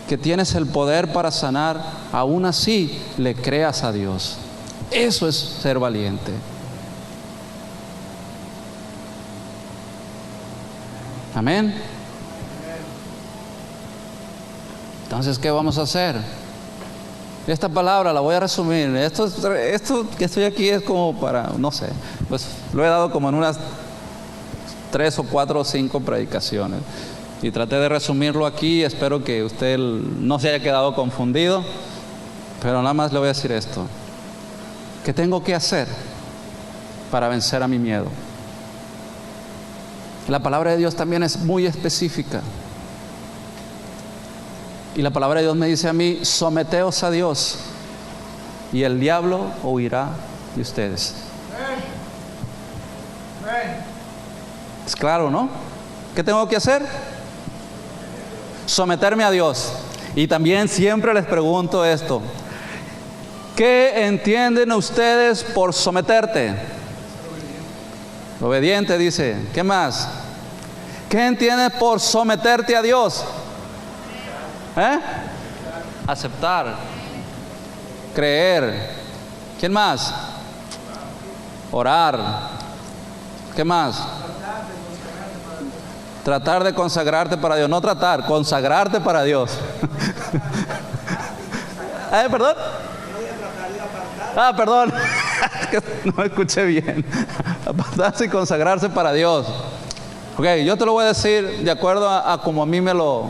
que tienes el poder para sanar, aún así le creas a Dios. Eso es ser valiente. Amén. Entonces, ¿qué vamos a hacer? Esta palabra la voy a resumir. Esto que estoy aquí es como para, no sé, pues lo he dado como en unas 3 o 4 o 5 predicaciones. Y traté de resumirlo aquí. Espero que usted no se haya quedado confundido. Pero nada más le voy a decir esto. ¿Qué tengo que hacer para vencer a mi miedo? La palabra de Dios también es muy específica. Y la palabra de Dios me dice a mí, someteos a Dios y el diablo huirá de ustedes. Es claro, ¿no? ¿Qué tengo que hacer? Someterme a Dios. Y también siempre les pregunto esto. ¿Qué entienden ustedes por someterte? Obediente, dice. ¿Qué más? ¿Qué entiendes por someterte a Dios? Aceptar, creer. ¿Quién más? Orar. ¿Qué más? Tratar de consagrarte para Dios. No tratar, consagrarte para Dios. ¿Perdón? Perdón. No me escuché bien. Apartarse y consagrarse para Dios. Ok, yo te lo voy a decir de acuerdo a como a mí me lo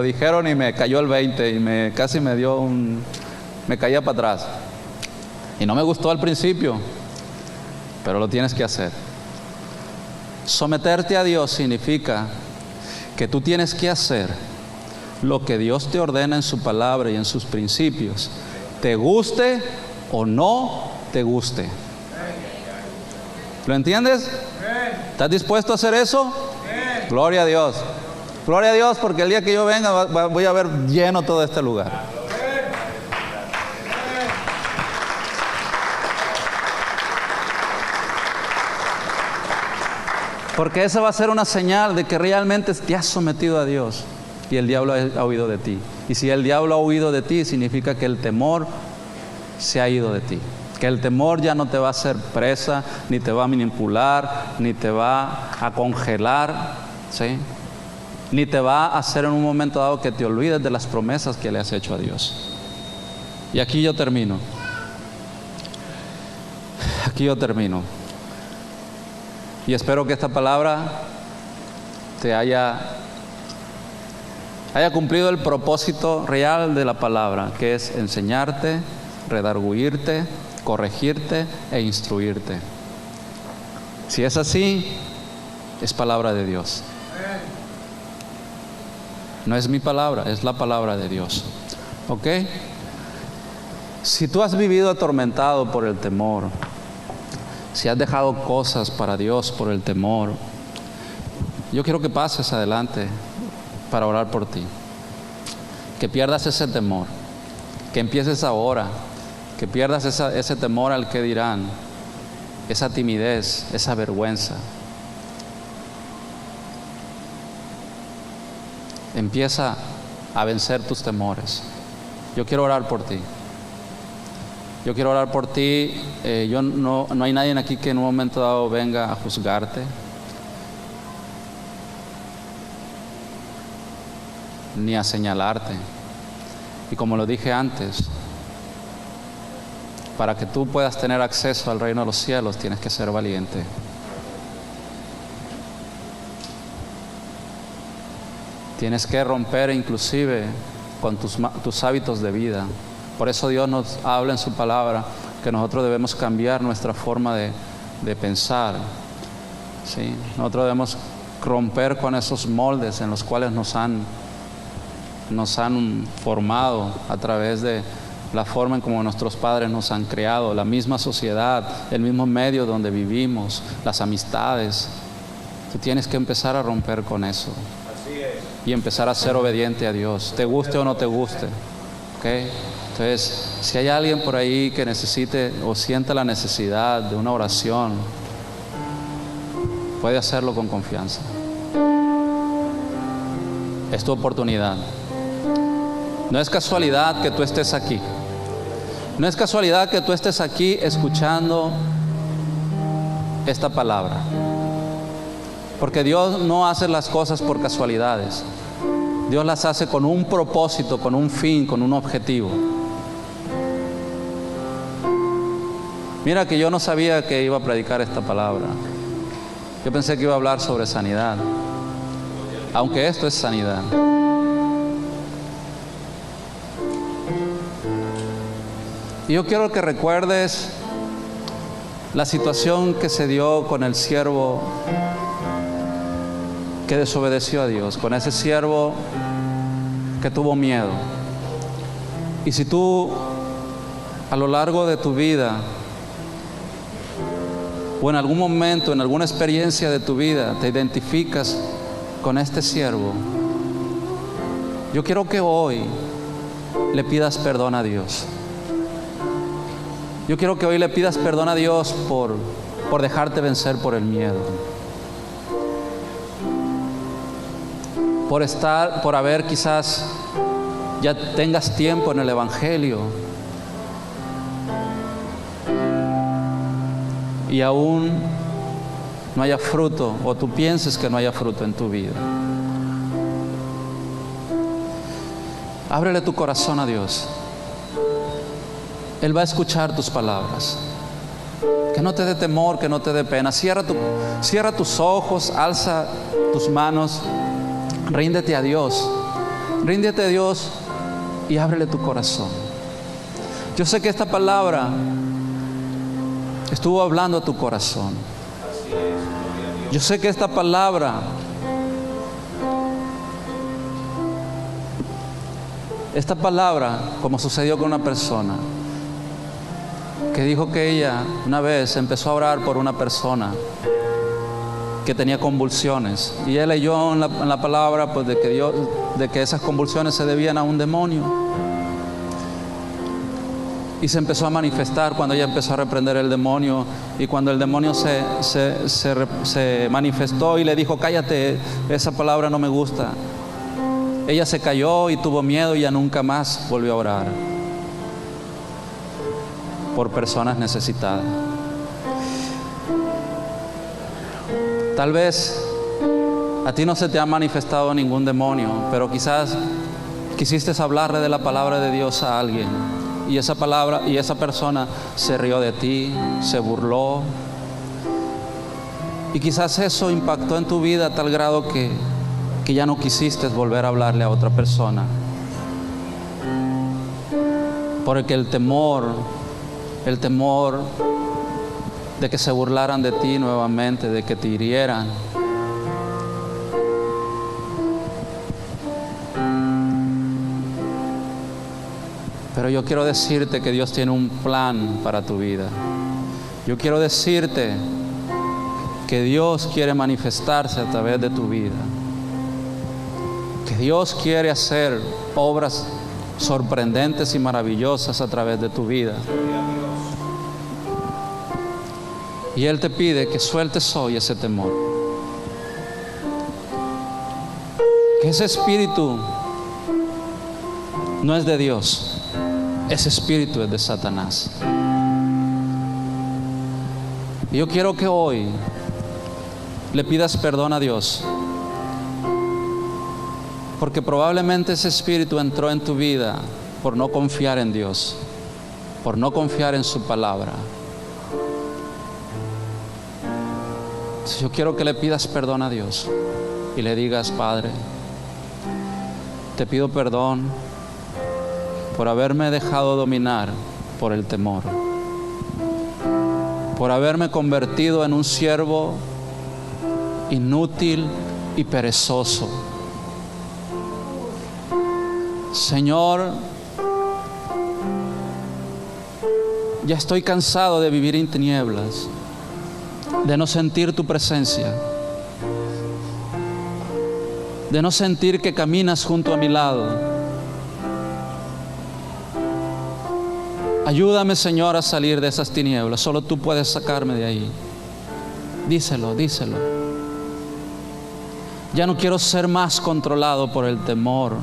dijeron y me cayó el 20 y casi me caía para atrás. Y no me gustó al principio, pero lo tienes que hacer. Someterte a Dios significa que tú tienes que hacer lo que Dios te ordena en su palabra y en sus principios, te guste o no te guste. ¿Lo entiendes? ¿Estás dispuesto a hacer eso? Gloria a Dios. Gloria a Dios, porque el día que yo venga voy a ver lleno todo este lugar. Porque esa va a ser una señal de que realmente te has sometido a Dios y el diablo ha huido de ti. Y si el diablo ha huido de ti, significa que el temor se ha ido de ti. Que el temor ya no te va a hacer presa, ni te va a manipular, ni te va a congelar, ¿sí? Ni te va a hacer en un momento dado que te olvides de las promesas que le has hecho a Dios. Y aquí yo termino. Aquí yo termino. Y espero que esta palabra te haya cumplido el propósito real de la palabra, que es enseñarte, redarguirte, corregirte e instruirte. Si es así, es palabra de Dios. No es mi palabra, es la palabra de Dios. ¿Ok? Si tú has vivido atormentado por el temor, si has dejado cosas para Dios por el temor, yo quiero que pases adelante para orar por ti. Que pierdas ese temor, que empieces ahora, que pierdas ese temor al que dirán, esa timidez, esa vergüenza. Empieza a vencer tus temores. Yo quiero orar por ti. Yo quiero orar por ti. No hay nadie aquí que en un momento dado venga a juzgarte, ni a señalarte. Y como lo dije antes, para que tú puedas tener acceso al reino de los cielos, tienes que ser valiente. Tienes que romper inclusive con tus hábitos de vida. Por eso Dios nos habla en su palabra que nosotros debemos cambiar nuestra forma de pensar. ¿Sí? Nosotros debemos romper con esos moldes en los cuales nos han formado a través de la forma en como nuestros padres nos han creado, la misma sociedad, el mismo medio donde vivimos, las amistades. Tú tienes que empezar a romper con eso. Así es. Y empezar a ser obediente a Dios, te guste o no te guste. ¿Okay? Entonces, si hay alguien por ahí que necesite o sienta la necesidad de una oración, puede hacerlo con confianza. Es tu oportunidad. No es casualidad que tú estés aquí. No es casualidad que tú estés aquí escuchando esta palabra. Porque Dios no hace las cosas por casualidades. Dios las hace con un propósito, con un fin, con un objetivo. Mira que yo no sabía que iba a predicar esta palabra. Yo pensé que iba a hablar sobre sanidad, aunque esto es sanidad. Y yo quiero que recuerdes la situación que se dio con el siervo que desobedeció a Dios, con ese siervo que tuvo miedo. Y si tú a lo largo de tu vida o en algún momento, en alguna experiencia de tu vida, te identificas con este siervo, yo quiero que hoy le pidas perdón a Dios. Yo quiero que hoy le pidas perdón a Dios por dejarte vencer por el miedo, por haber quizás ya tengas tiempo en el Evangelio y aún no haya fruto, o tú pienses que no haya fruto en tu vida. Ábrele tu corazón a Dios. Él va a escuchar tus palabras. Que no te dé temor, que no te dé pena. Cierra tus ojos, alza tus manos, ríndete a Dios. Ríndete a Dios y ábrele tu corazón. Yo sé que esta palabra estuvo hablando a tu corazón. Yo sé que esta palabra como sucedió con una persona que dijo que ella una vez empezó a orar por una persona que tenía convulsiones, y ella leyó en la palabra pues de que esas convulsiones se debían a un demonio. Y se empezó a manifestar cuando ella empezó a reprender el demonio. Y cuando el demonio se manifestó y le dijo: cállate, esa palabra no me gusta, ella se cayó y tuvo miedo y ya nunca más volvió a orar por personas necesitadas. Tal vez a ti no se te ha manifestado ningún demonio, pero quizás quisiste hablarle de la palabra de Dios a alguien, y esa palabra y esa persona se rió de ti, se burló, y quizás eso impactó en tu vida a tal grado que ya no quisiste volver a hablarle a otra persona, porque el temor de que se burlaran de ti nuevamente, de que te hirieran. Pero yo quiero decirte que Dios tiene un plan para tu vida. Yo quiero decirte que Dios quiere manifestarse a través de tu vida, que Dios quiere hacer obras sorprendentes y maravillosas a través de tu vida. Y Él te pide que sueltes hoy ese temor, que ese espíritu no es de Dios, ese espíritu es de Satanás. Y yo quiero que hoy le pidas perdón a Dios, porque probablemente ese espíritu entró en tu vida por no confiar en Dios, por no confiar en su palabra. Yo quiero que le pidas perdón a Dios y le digas: Padre, te pido perdón por haberme dejado dominar por el temor, por haberme convertido en un siervo inútil y perezoso. Señor, ya estoy cansado de vivir en tinieblas, de no sentir tu presencia, de no sentir que caminas junto a mi lado. Ayúdame, Señor, a salir de esas tinieblas. Solo tú puedes sacarme de ahí. Díselo, díselo. Ya no quiero ser más controlado por el temor.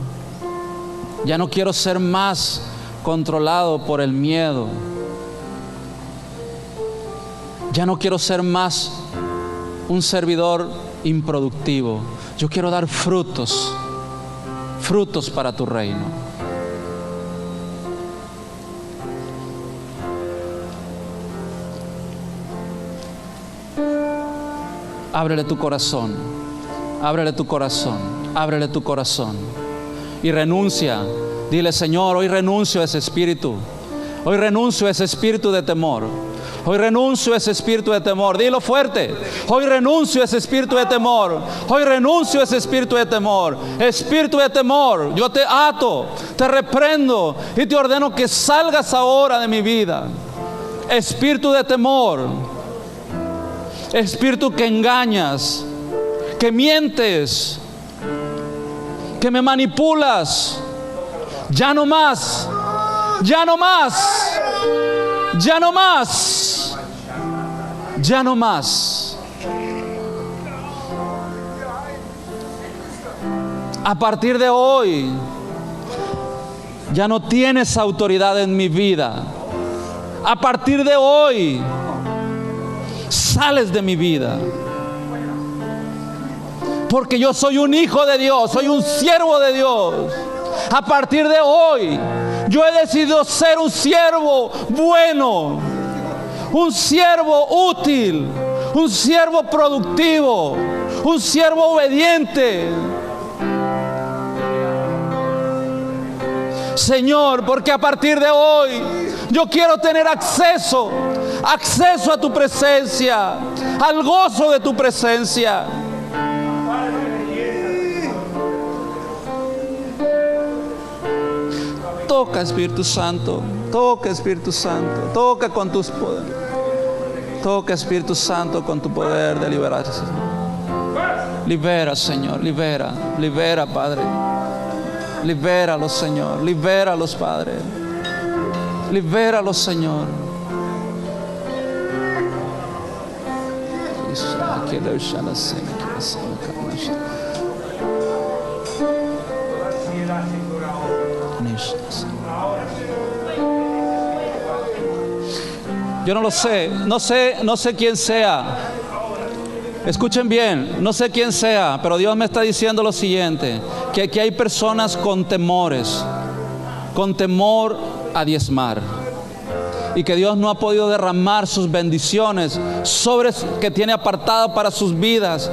Ya no quiero ser más controlado por el miedo. Ya no quiero ser más un servidor improductivo. Yo quiero dar frutos, frutos para tu reino. Ábrele tu corazón, ábrele tu corazón, ábrele tu corazón y renuncia. Dile: Señor, hoy renuncio a ese espíritu. Hoy renuncio a ese espíritu de temor. Hoy renuncio a ese espíritu de temor. Dilo fuerte: hoy renuncio a ese espíritu de temor. Hoy renuncio a ese espíritu de temor. Espíritu de temor, yo te ato, te reprendo y te ordeno que salgas ahora de mi vida. Espíritu de temor, espíritu que engañas, que mientes, que me manipulas. Ya no más, ya no más, ya no más, ya no más. A partir de hoy ya no tienes autoridad en mi vida. A partir de hoy sales de mi vida, porque yo soy un hijo de Dios, soy un siervo de Dios. A partir de hoy yo he decidido ser un siervo bueno, un siervo útil, un siervo productivo, un siervo obediente. Señor, porque a partir de hoy yo quiero tener acceso a tu presencia, al gozo de tu presencia. Toca, Espíritu Santo, toca, Espíritu Santo, toca con tus poderes. Toca, Espíritu Santo, con tu poder de liberación. Libera, Señor, libera, libera, Padre. Libéralos, Señor, libéralos, Padre. Libéralos, Señor. Yo no lo sé, no sé quién sea. Escuchen bien, no sé quién sea, pero Dios me está diciendo lo siguiente, que aquí hay personas con temores, con temor a diezmar, y que Dios no ha podido derramar sus bendiciones sobre que tiene apartado para sus vidas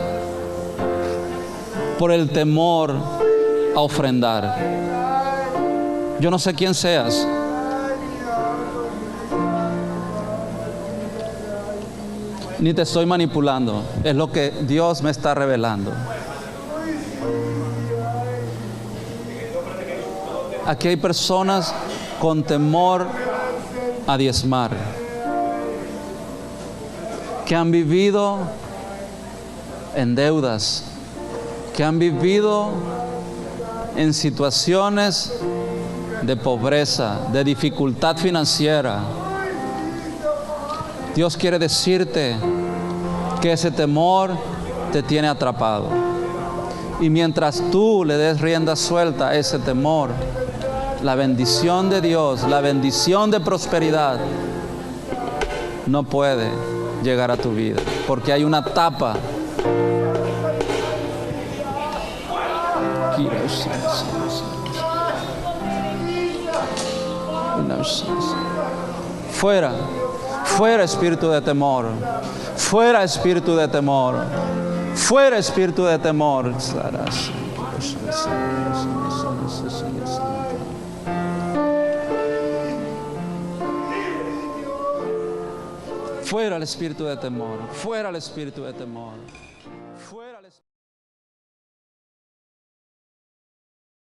por el temor a ofrendar. Yo no sé quién seas. Ni te estoy manipulando, es lo que Dios me está revelando. Aquí hay personas con temor a diezmar, que han vivido en deudas, que han vivido en situaciones de pobreza, de dificultad financiera. Dios quiere decirte que ese temor te tiene atrapado. Y mientras tú le des rienda suelta a ese temor, la bendición de Dios, la bendición de prosperidad, no puede llegar a tu vida, porque hay una tapa. Fuera. Fuera espíritu de temor, fuera espíritu de temor, fuera espíritu de temor. Fuera el espíritu de temor, fuera el espíritu de temor.